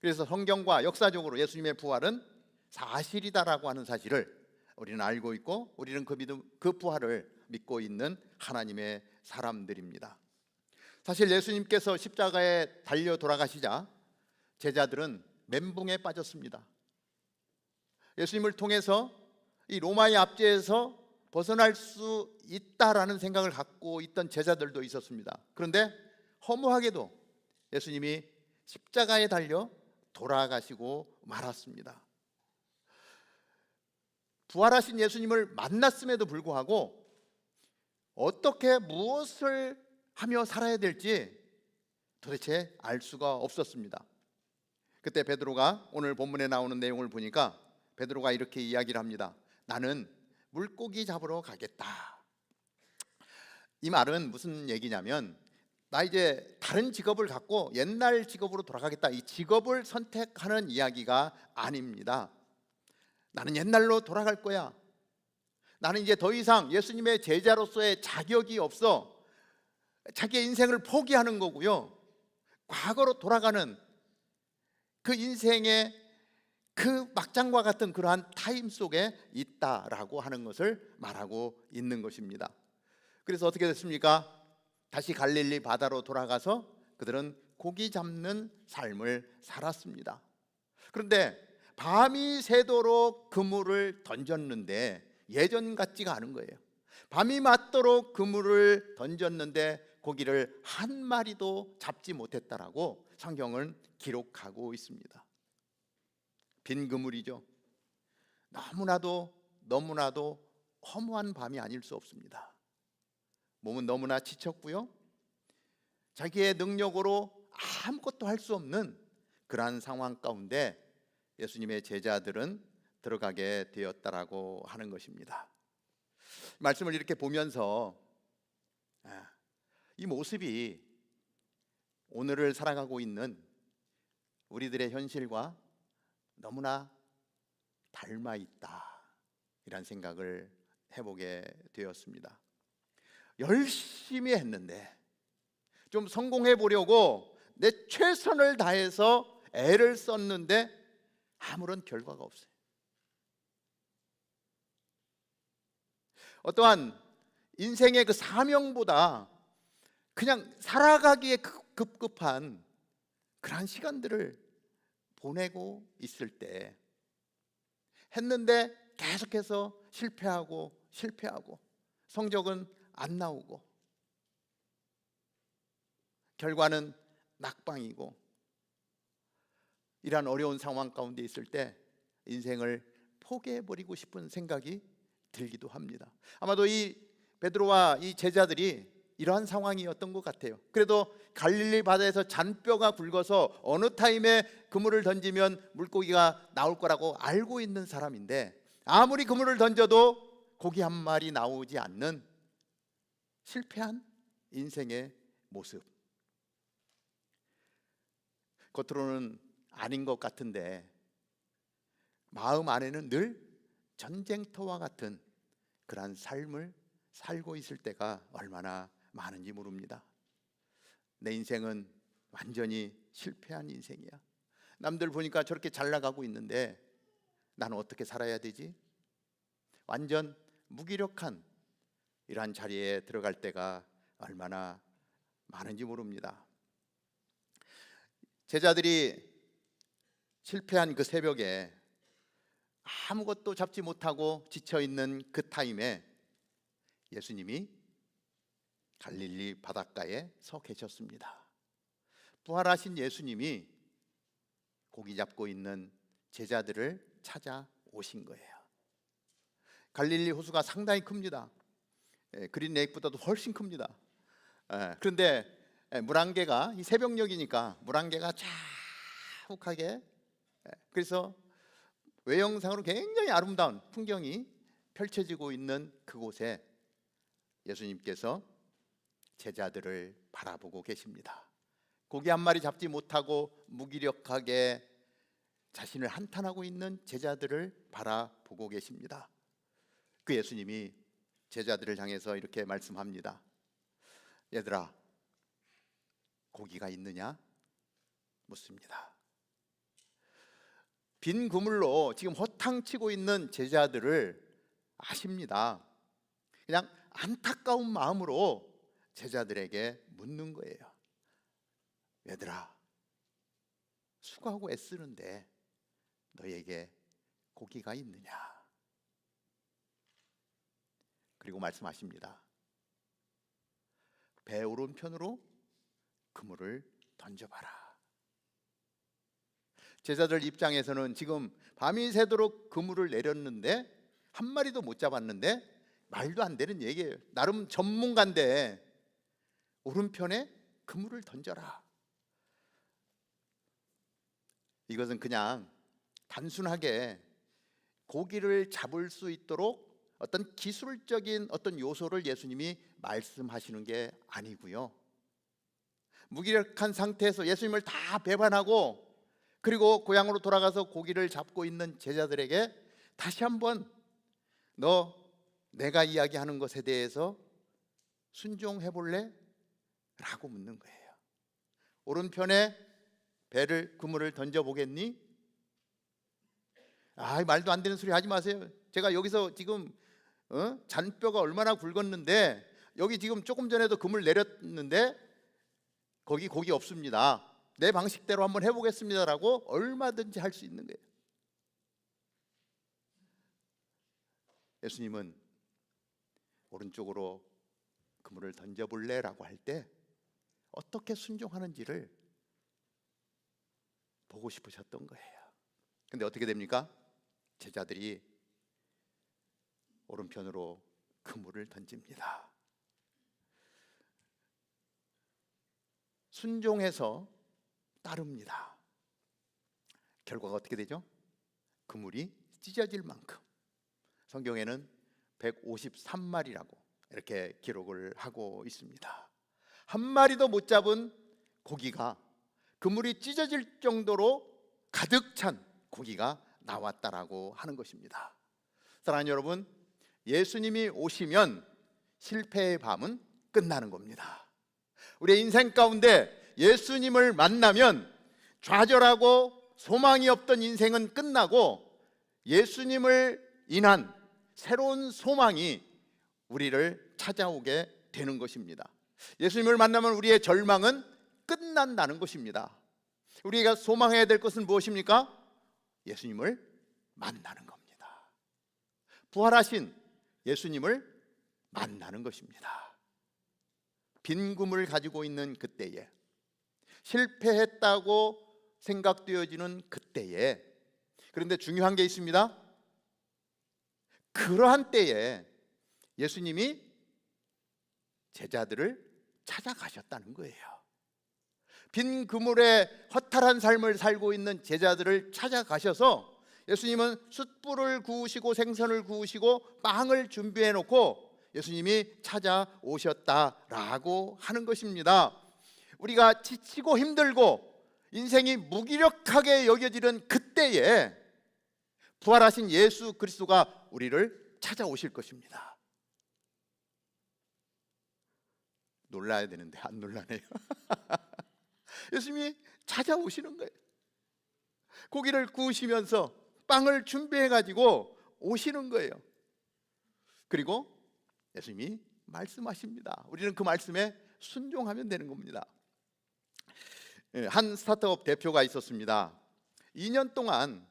그래서 성경과 역사적으로 예수님의 부활은 사실이다라고 하는 사실을 우리는 알고 있고, 우리는 그 부활을 믿고 있는 하나님의 사람들입니다. 사실 예수님께서 십자가에 달려 돌아가시자 제자들은 멘붕에 빠졌습니다. 예수님을 통해서 이 로마의 압제에서 벗어날 수 있다라는 생각을 갖고 있던 제자들도 있었습니다. 그런데 허무하게도 예수님이 십자가에 달려 돌아가시고 말았습니다. 부활하신 예수님을 만났음에도 불구하고 어떻게 무엇을 하며 살아야 될지 도대체 알 수가 없었습니다. 그때 베드로가, 오늘 본문에 나오는 내용을 보니까 베드로가 이렇게 이야기를 합니다. 나는 물고기 잡으러 가겠다. 이 말은 무슨 얘기냐면, 나 이제 다른 직업을 갖고 옛날 직업으로 돌아가겠다, 이 직업을 선택하는 이야기가 아닙니다. 나는 옛날로 돌아갈 거야. 나는 이제 더 이상 예수님의 제자로서의 자격이 없어. 자기의 인생을 포기하는 거고요. 과거로 돌아가는 그 인생의 그 막장과 같은 그러한 타임 속에 있다라고 하는 것을 말하고 있는 것입니다. 그래서 어떻게 됐습니까? 다시 갈릴리 바다로 돌아가서 그들은 고기 잡는 삶을 살았습니다. 그런데 밤이 새도록 그물을 던졌는데 예전 같지가 않은 거예요. 밤이 맞도록 그물을 던졌는데 고기를 한 마리도 잡지 못했다라고 성경은 기록하고 있습니다. 빈 그물이죠. 너무나도 허무한 밤이 아닐 수 없습니다. 몸은 너무나 지쳤고요, 자기의 능력으로 아무것도 할 수 없는 그러한 상황 가운데 예수님의 제자들은 들어가게 되었다라고 하는 것입니다. 말씀을 이렇게 보면서 이 모습이 오늘을 살아가고 있는 우리들의 현실과 너무나 닮아 있다, 이런 생각을 해보게 되었습니다. 열심히 했는데, 좀 성공해 보려고 내 최선을 다해서 애를 썼는데 아무런 결과가 없어요. 어떠한 인생의 그 사명보다 그냥 살아가기에 급급한 그러한 시간들을 보내고 있을 때 했는데 계속해서 실패하고 성적은 안 나오고 결과는 낙방이고, 이러한 어려운 상황 가운데 있을 때 인생을 포기해버리고 싶은 생각이 들기도 합니다. 아마도 이 베드로와 이 제자들이 이러한 상황이었던 것 같아요. 그래도 갈릴리 바다에서 잔뼈가 굵어서 어느 타임에 그물을 던지면 물고기가 나올 거라고 알고 있는 사람인데, 아무리 그물을 던져도 고기 한 마리 나오지 않는 실패한 인생의 모습. 겉으로는 아닌 것 같은데 마음 안에는 늘 전쟁터와 같은 그러한 삶을 살고 있을 때가 얼마나 많은지 모릅니다. 내 인생은 완전히 실패한 인생이야. 남들 보니까 저렇게 잘 나가고 있는데 나는 어떻게 살아야 되지? 완전 무기력한 이러한 자리에 들어갈 때가 얼마나 많은지 모릅니다. 제자들이 실패한 그 새벽에 아무것도 잡지 못하고 지쳐있는 그 타임에 예수님이 갈릴리 바닷가에 서 계셨습니다. 부활하신 예수님이 고기 잡고 있는 제자들을 찾아오신 거예요. 갈릴리 호수가 상당히 큽니다. 그린 레이크보다도 훨씬 큽니다. 그런데 물안개가, 이 새벽녘이니까 물안개가 자욱하게, 그래서 외형상으로 굉장히 아름다운 풍경이 펼쳐지고 있는 그곳에 예수님께서 제자들을 바라보고 계십니다. 고기 한 마리 잡지 못하고 무기력하게 자신을 한탄하고 있는 제자들을 바라보고 계십니다. 그 예수님이 제자들을 향해서 이렇게 말씀합니다. 얘들아, 고기가 있느냐? 묻습니다. 빈 그물로 지금 허탕치고 있는 제자들을 아십니다. 그냥 안타까운 마음으로 제자들에게 묻는 거예요. 얘들아, 수고하고 애쓰는데 너에게 고기가 있느냐? 그리고 말씀하십니다. 배 오른편으로 그물을 던져봐라. 제자들 입장에서는 지금 밤이 새도록 그물을 내렸는데 한 마리도 못 잡았는데 말도 안 되는 얘기예요. 나름 전문가인데 오른편에 그물을 던져라. 이것은 그냥 단순하게 고기를 잡을 수 있도록 어떤 기술적인 어떤 요소를 예수님이 말씀하시는 게 아니고요. 무기력한 상태에서 예수님을 다 배반하고 그리고 고향으로 돌아가서 고기를 잡고 있는 제자들에게 다시 한번 너 내가 이야기하는 것에 대해서 순종해 볼래? 라고 묻는 거예요. 오른편에 그물을 던져보겠니? 말도 안 되는 소리 하지 마세요. 제가 여기서 지금 잔뼈가 얼마나 굵었는데 여기 지금 조금 전에도 그물 내렸는데 거기 고기 없습니다. 내 방식대로 한번 해보겠습니다라고 얼마든지 할 수 있는 거예요. 예수님은 오른쪽으로 그물을 던져볼래? 라고 할 때 어떻게 순종하는지를 보고 싶으셨던 거예요. 근데 어떻게 됩니까? 제자들이 오른편으로 그물을 던집니다. 순종해서 따릅니다. 결과가 어떻게 되죠? 그물이 찢어질 만큼. 성경에는 153마리라고 이렇게 기록을 하고 있습니다. 한 마리도 못 잡은 고기가 그물이 찢어질 정도로 가득 찬 고기가 나왔다라고 하는 것입니다. 사랑하는 여러분, 예수님이 오시면 실패의 밤은 끝나는 겁니다. 우리의 인생 가운데 예수님을 만나면 좌절하고 소망이 없던 인생은 끝나고 예수님을 인한 새로운 소망이 우리를 찾아오게 되는 것입니다. 예수님을 만나면 우리의 절망은 끝난다는 것입니다. 우리가 소망해야 될 것은 무엇입니까? 예수님을 만나는 겁니다. 부활하신 예수님을 만나는 것입니다. 빈 금을 가지고 있는 그때에, 실패했다고 생각되어지는 그때에, 그런데 중요한 게 있습니다. 그러한 때에 예수님이 제자들을 찾아가셨다는 거예요. 빈 그물에 허탈한 삶을 살고 있는 제자들을 찾아가셔서 예수님은 숯불을 구우시고 생선을 구우시고 빵을 준비해 놓고 예수님이 찾아오셨다라고 하는 것입니다. 우리가 지치고 힘들고 인생이 무기력하게 여겨지는 그때에 부활하신 예수 그리스도가 우리를 찾아오실 것입니다. 놀라야 되는데 안 놀라네요. 예수님이 찾아오시는 거예요. 고기를 구우시면서 빵을 준비해 가지고 오시는 거예요. 그리고 예수님이 말씀하십니다. 우리는 그 말씀에 순종하면 되는 겁니다. 한 스타트업 대표가 있었습니다. 2년 동안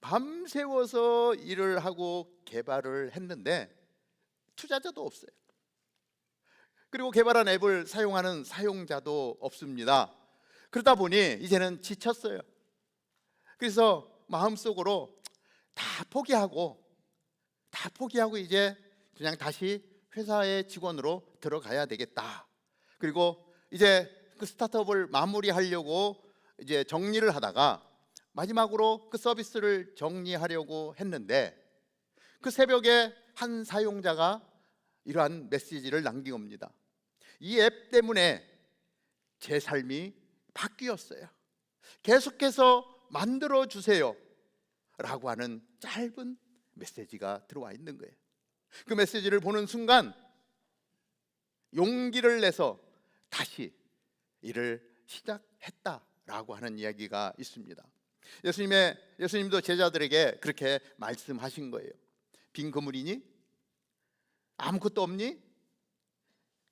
밤새워서 일을 하고 개발을 했는데 투자자도 없어요. 그리고 개발한 앱을 사용하는 사용자도 없습니다. 그러다 보니 이제는 지쳤어요. 그래서 마음속으로 다 포기하고 이제 그냥 다시 회사의 직원으로 들어가야 되겠다. 그리고 이제 그 스타트업을 마무리하려고 이제 정리를 하다가 마지막으로 그 서비스를 정리하려고 했는데 그 새벽에 한 사용자가 이러한 메시지를 남긴 겁니다. 이 앱 때문에 제 삶이 바뀌었어요. 계속해서 만들어 주세요 라고 하는 짧은 메시지가 들어와 있는 거예요. 그 메시지를 보는 순간 용기를 내서 다시 일을 시작했다라고 하는 이야기가 있습니다. 예수님도 제자들에게 그렇게 말씀하신 거예요. 빈 그물이니? 아무것도 없니?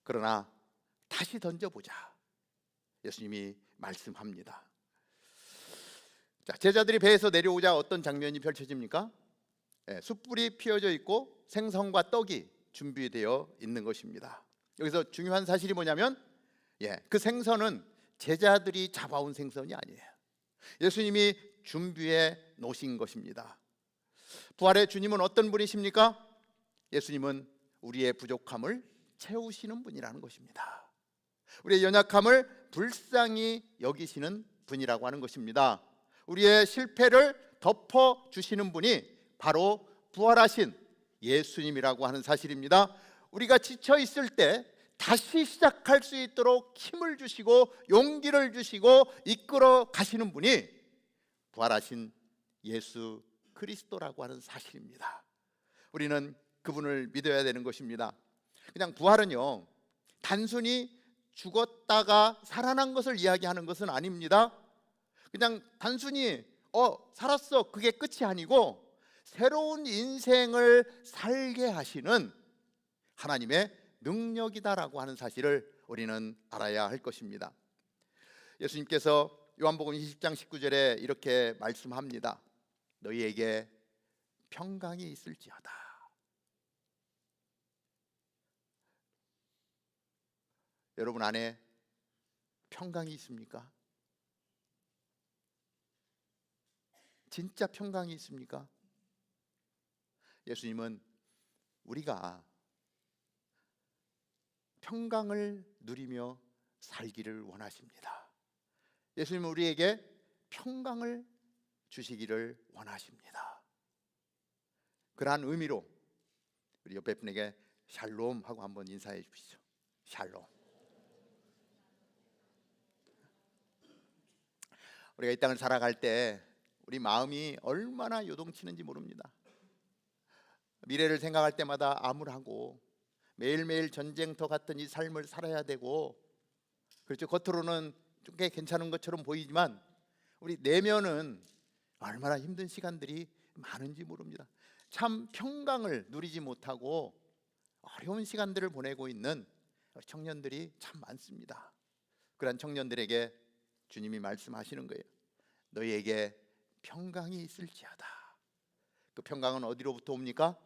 그러나 다시 던져보자. 예수님이 말씀합니다. 자, 제자들이 배에서 내려오자 어떤 장면이 펼쳐집니까? 숯불이 피어져 있고 생선과 떡이 준비되어 있는 것입니다. 여기서 중요한 사실이 뭐냐면 그 생선은 제자들이 잡아온 생선이 아니에요. 예수님이 준비해 놓으신 것입니다. 부활의 주님은 어떤 분이십니까? 예수님은 우리의 부족함을 채우시는 분이라는 것입니다. 우리의 연약함을 불쌍히 여기시는 분이라고 하는 것입니다. 우리의 실패를 덮어주시는 분이 바로 부활하신 예수님이라고 하는 사실입니다. 우리가 지쳐 있을 때 다시 시작할 수 있도록 힘을 주시고 용기를 주시고 이끌어 가시는 분이 부활하신 예수 그리스도라고 하는 사실입니다. 우리는 그분을 믿어야 되는 것입니다. 그냥 부활은요, 단순히 죽었다가 살아난 것을 이야기하는 것은 아닙니다. 그냥 단순히 살았어, 그게 끝이 아니고 새로운 인생을 살게 하시는 하나님의 능력이다라고 하는 사실을 우리는 알아야 할 것입니다. 예수님께서 요한복음 20장 19절에 이렇게 말씀합니다. 너희에게 평강이 있을지어다. 여러분 안에 평강이 있습니까? 진짜 평강이 있습니까? 예수님은 우리가 평강을 누리며 살기를 원하십니다. 예수님은 우리에게 평강을 주시기를 원하십니다. 그러한 의미로 우리 옆에 분에게 샬롬 하고 한번 인사해 주시죠. 샬롬. 우리가 이 땅을 살아갈 때 우리 마음이 얼마나 요동치는지 모릅니다. 미래를 생각할 때마다 암울하고 매일매일 전쟁터 같은 이 삶을 살아야 되고, 그렇죠, 겉으로는 좀 꽤 괜찮은 것처럼 보이지만 우리 내면은 얼마나 힘든 시간들이 많은지 모릅니다. 참 평강을 누리지 못하고 어려운 시간들을 보내고 있는 청년들이 참 많습니다. 그런 청년들에게 주님이 말씀하시는 거예요. 너희에게 평강이 있을지어다. 그 평강은 어디로부터 옵니까?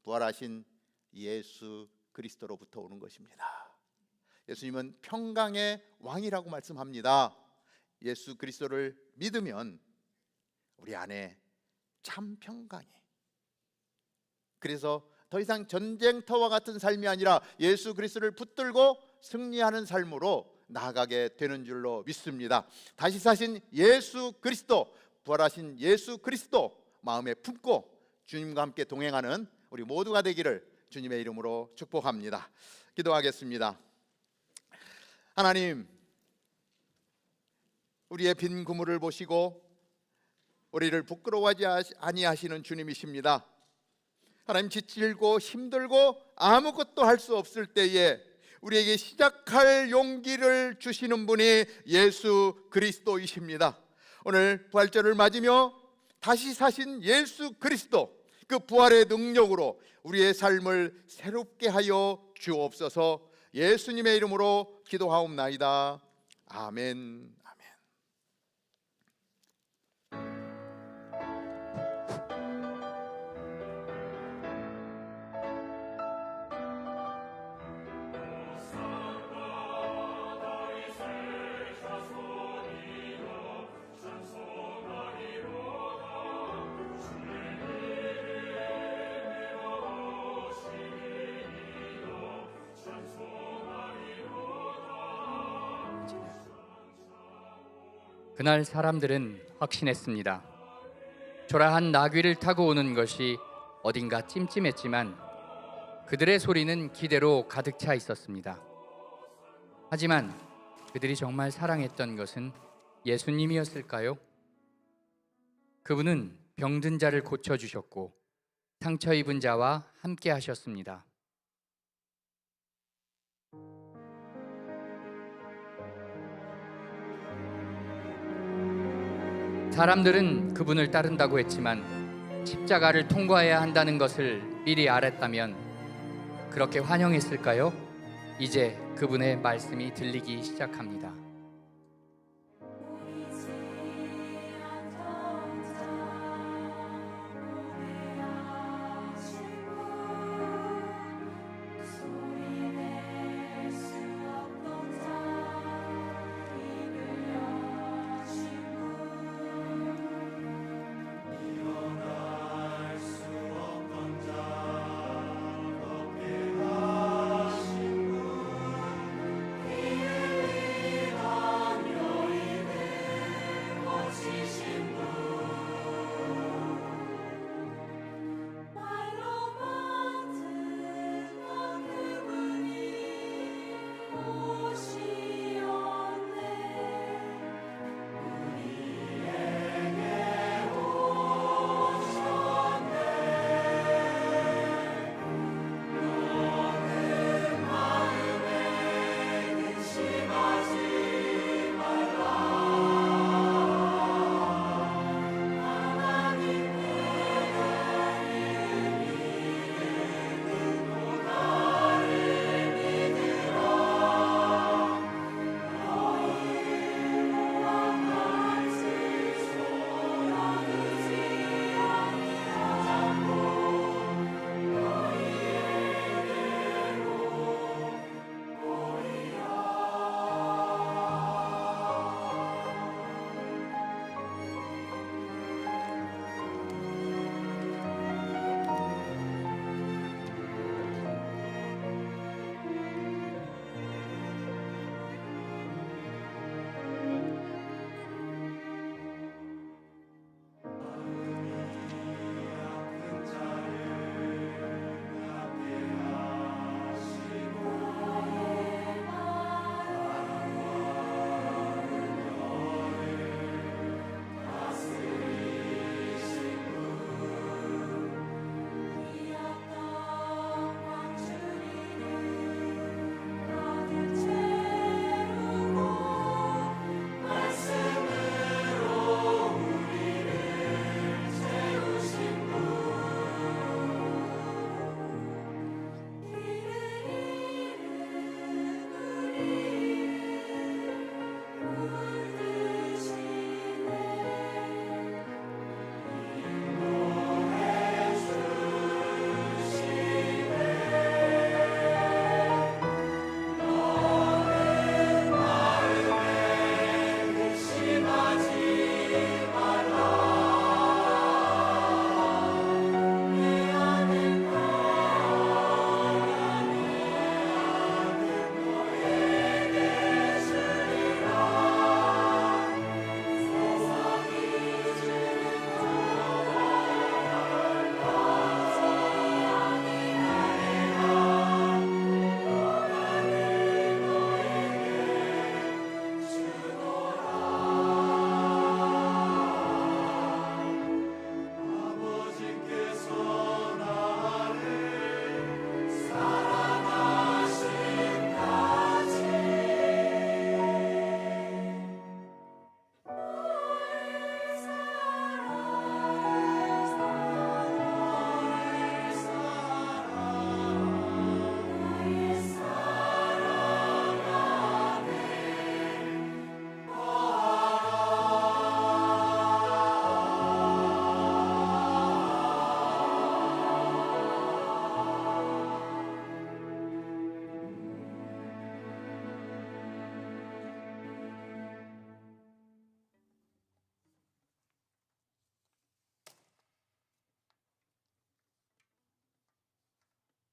부활하신 예수 그리스도로부터 오는 것입니다. 예수님은 평강의 왕이라고 말씀합니다. 예수 그리스도를 믿으면 우리 안에 참 평강이, 그래서 더 이상 전쟁터와 같은 삶이 아니라 예수 그리스도를 붙들고 승리하는 삶으로 나아가게 되는 줄로 믿습니다. 다시 사신 예수 그리스도, 부활하신 예수 그리스도 마음에 품고 주님과 함께 동행하는 우리 모두가 되기를 주님의 이름으로 축복합니다. 기도하겠습니다. 하나님, 우리의 빈 그물을 보시고 우리를 부끄러워하지 아니하시는 주님이십니다. 하나님, 지치고 힘들고 아무것도 할 수 없을 때에 우리에게 시작할 용기를 주시는 분이 예수 그리스도이십니다. 오늘 부활절을 맞으며 다시 사신 예수 그리스도, 그 부활의 능력으로 우리의 삶을 새롭게 하여 주옵소서. 예수님의 이름으로 기도하옵나이다. 아멘. 그날 사람들은 확신했습니다. 초라한 나귀를 타고 오는 것이 어딘가 찜찜했지만 그들의 소리는 기대로 가득 차 있었습니다. 하지만 그들이 정말 사랑했던 것은 예수님이었을까요? 그분은 병든 자를 고쳐주셨고 상처 입은 자와 함께 하셨습니다. 사람들은 그분을 따른다고 했지만 십자가를 통과해야 한다는 것을 미리 알았다면 그렇게 환영했을까요? 이제 그분의 말씀이 들리기 시작합니다.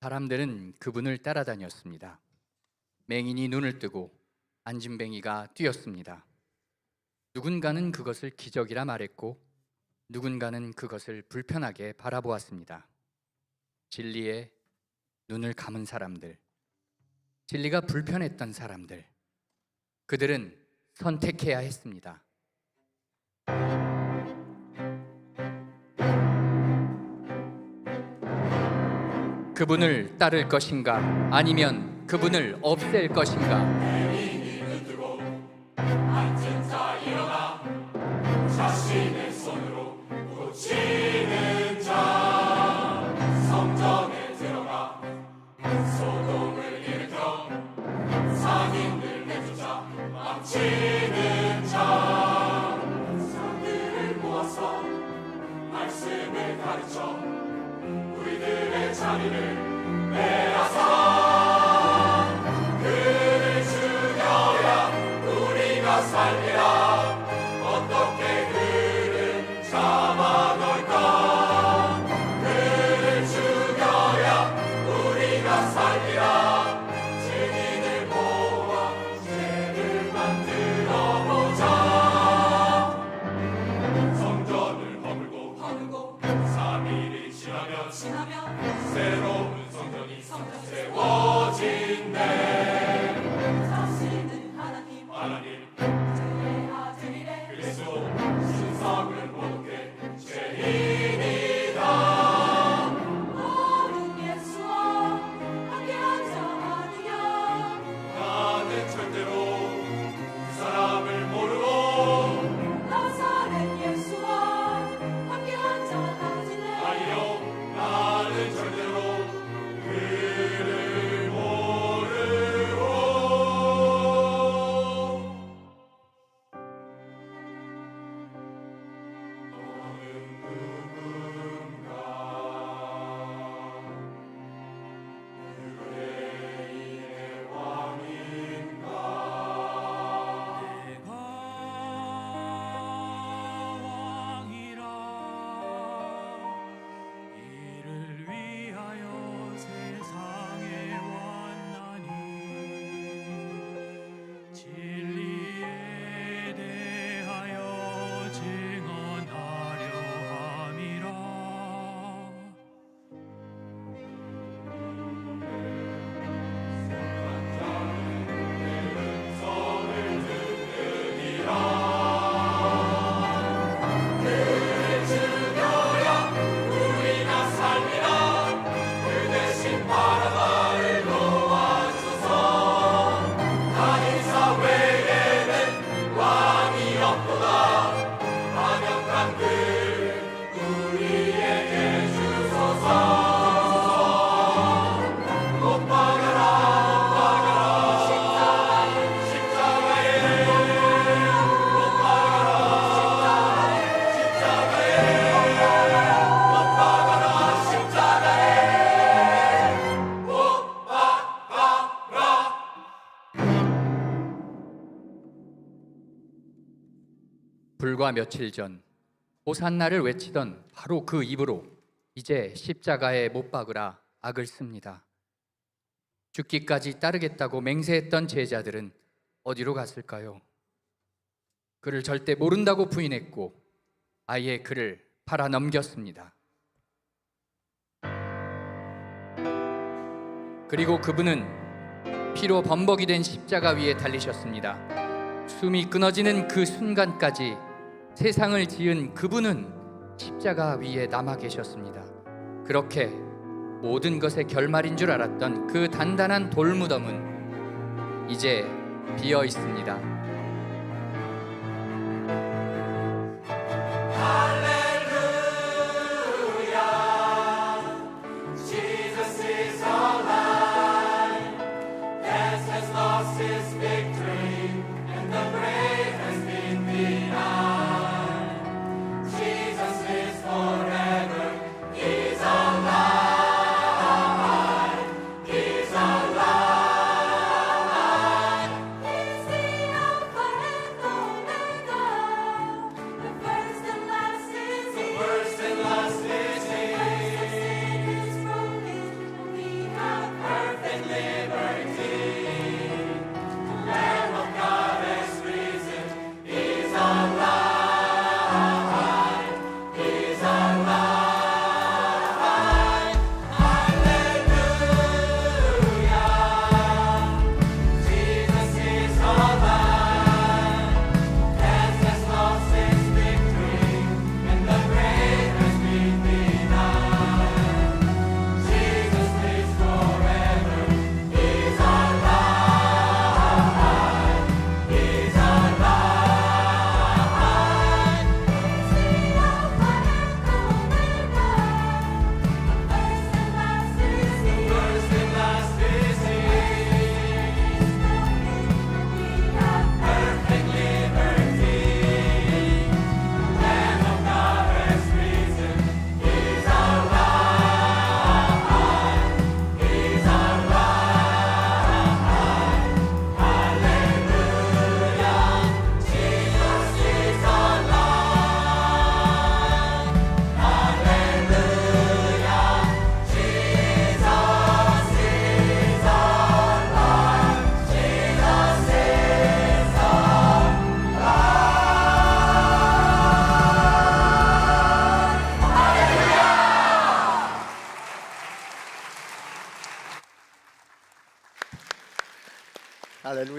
사람들은 그분을 따라다녔습니다. 맹인이 눈을 뜨고 안진뱅이가 뛰었습니다. 누군가는 그것을 기적이라 말했고 누군가는 그것을 불편하게 바라보았습니다. 진리에 눈을 감은 사람들, 진리가 불편했던 사람들, 그들은 선택해야 했습니다. 그분을 따를 것인가 아니면 그분을 없앨 것인가. 자신의 손으로 고치는 자, 성전에 들어가 소동을 일으켜 상인들 내쫓아 망치는 자, 사람들을 모아서 말씀을 가르쳐 우리들의 자리를 빼앗아 그를 죽여야 우리가 살리라. 어떻게 그를 잡아놓을까? 그를 죽여야 우리가 살리라. 증인을 모아 죄를 만들어보자. 성전을 허물고 3일이 지나면 새로운 성전이 세워진대. 자신은 하나님 신성을 모독해 죄인이다. 너는 예수와 함께하자 하느냐. 나는 절대로 그 사람을 모르고 나사렛 예수와 함께하자 하지네. 아니요, 나는 절대로 그를 모르고. 불과 며칠 전 호산나를 외치던 바로 그 입으로 이제 십자가에 못 박으라 악을 씁니다. 죽기까지 따르겠다고 맹세했던 제자들은 어디로 갔을까요? 그를 절대 모른다고 부인했고 아예 그를 팔아 넘겼습니다. 그리고 그분은 피로 범벅이 된 십자가 위에 달리셨습니다. 숨이 끊어지는 그 순간까지 세상을 지은 그분은 십자가 위에 남아 계셨습니다. 그렇게 모든 것의 결말인 줄 알았던 그 단단한 돌무덤은 이제 비어 있습니다.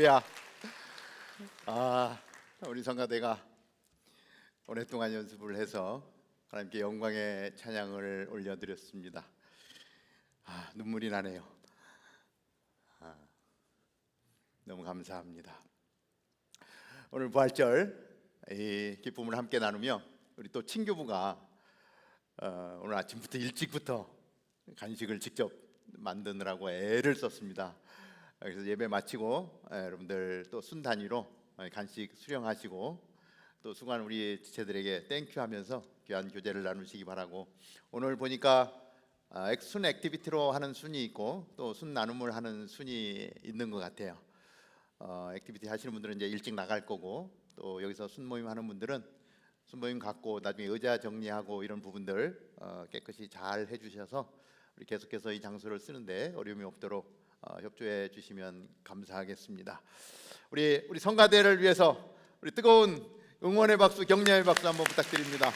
할렐루야. 우리 성가대가 오랫동안 연습을 해서 하나님께 영광의 찬양을 올려드렸습니다. 눈물이 나네요. 너무 감사합니다. 오늘 부활절 이 기쁨을 함께 나누며 우리 또 친교부가 오늘 아침부터 일찍부터 간식을 직접 만드느라고 애를 썼습니다. 그래서 예배 마치고 여러분들 또 순 단위로 간식 수령하시고 또 수고한 우리 지체들에게 땡큐 하면서 귀한 교제를 나누시기 바라고, 오늘 보니까 순 액티비티로 하는 순이 있고 또 순 나눔을 하는 순이 있는 것 같아요. 액티비티 하시는 분들은 이제 일찍 나갈 거고, 또 여기서 순 모임 하는 분들은 순 모임 갖고 나중에 의자 정리하고 이런 부분들 깨끗이 잘 해주셔서 우리 계속해서 이 장소를 쓰는데 어려움이 없도록 협조해 주시면 감사하겠습니다. 우리 성가대를 위해서 우리 뜨거운 응원의 박수, 격려의 박수 한번 부탁드립니다.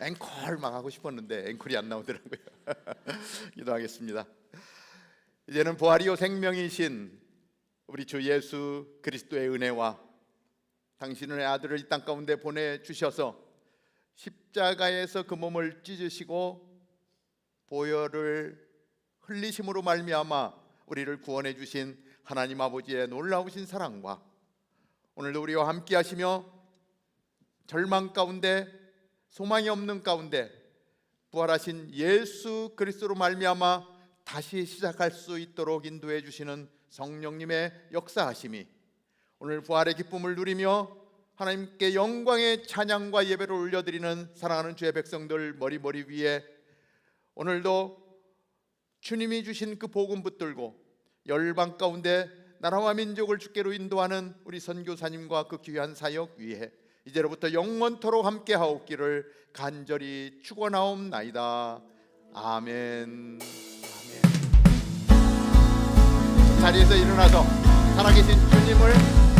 앵콜 막 하고 싶었는데 앵콜이 안 나오더라고요. 기도하겠습니다. 이제는 부활이요 생명이신 우리 주 예수 그리스도의 은혜와 당신의 아들을 이 땅 가운데 보내주셔서 십자가에서 그 몸을 찢으시고 보혈을 흘리심으로 말미암아 우리를 구원해 주신 하나님 아버지의 놀라우신 사랑과 오늘도 우리와 함께 하시며 절망 가운데 소망이 없는 가운데 부활하신 예수 그리스도로 말미암아 다시 시작할 수 있도록 인도해 주시는 성령님의 역사하심이 오늘 부활의 기쁨을 누리며 하나님께 영광의 찬양과 예배를 올려드리는 사랑하는 주의 백성들 머리 위에 오늘도 주님이 주신 그 복음 붙들고 열방 가운데 나라와 민족을 주께로 인도하는 우리 선교사님과 그 귀한 사역 위에 이제로부터 영원토록 함께 하옵기를 간절히 축원하옵나이다. 아멘. 자리에서 일어나서 살아계신 주님을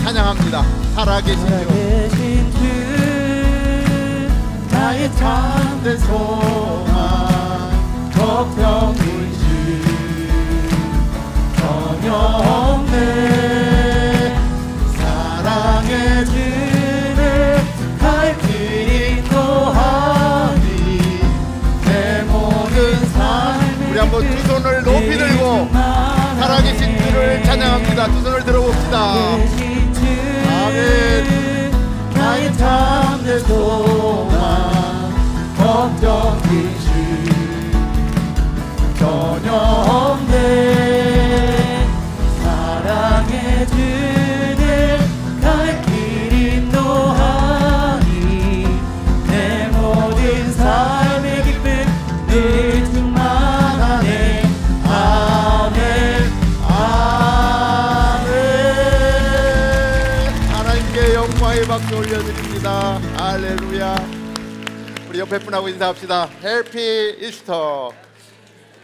찬양합니다. 살아계신 주 나의 참된 소망 걱정 의심 전혀 없네. 사랑의 주를 갈 길 인도하니 내 모든 삶을 우리 한번 두 손을 높이 들고 살아계신 주를 찬양합니다. 두 손을 들어봅시다. 아멘. 나의 참된 소망 걱정 의심 전혀 없네. 사랑의 주를 갈 길 인도하니 내 모든 삶의 기쁨 늘 충만하네. 아멘. 하나님께 영광의 박수 올려드립니다. 할렐루야. 우리 옆에 분하고 인사합시다. 해피 이스터.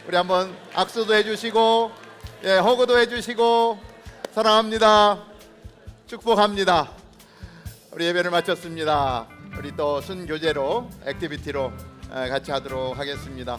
우리 한번 악수도 해주시고 허그도 해주시고 사랑합니다. 축복합니다. 우리 예배를 마쳤습니다. 우리 또 순교제로 액티비티로 같이 하도록 하겠습니다.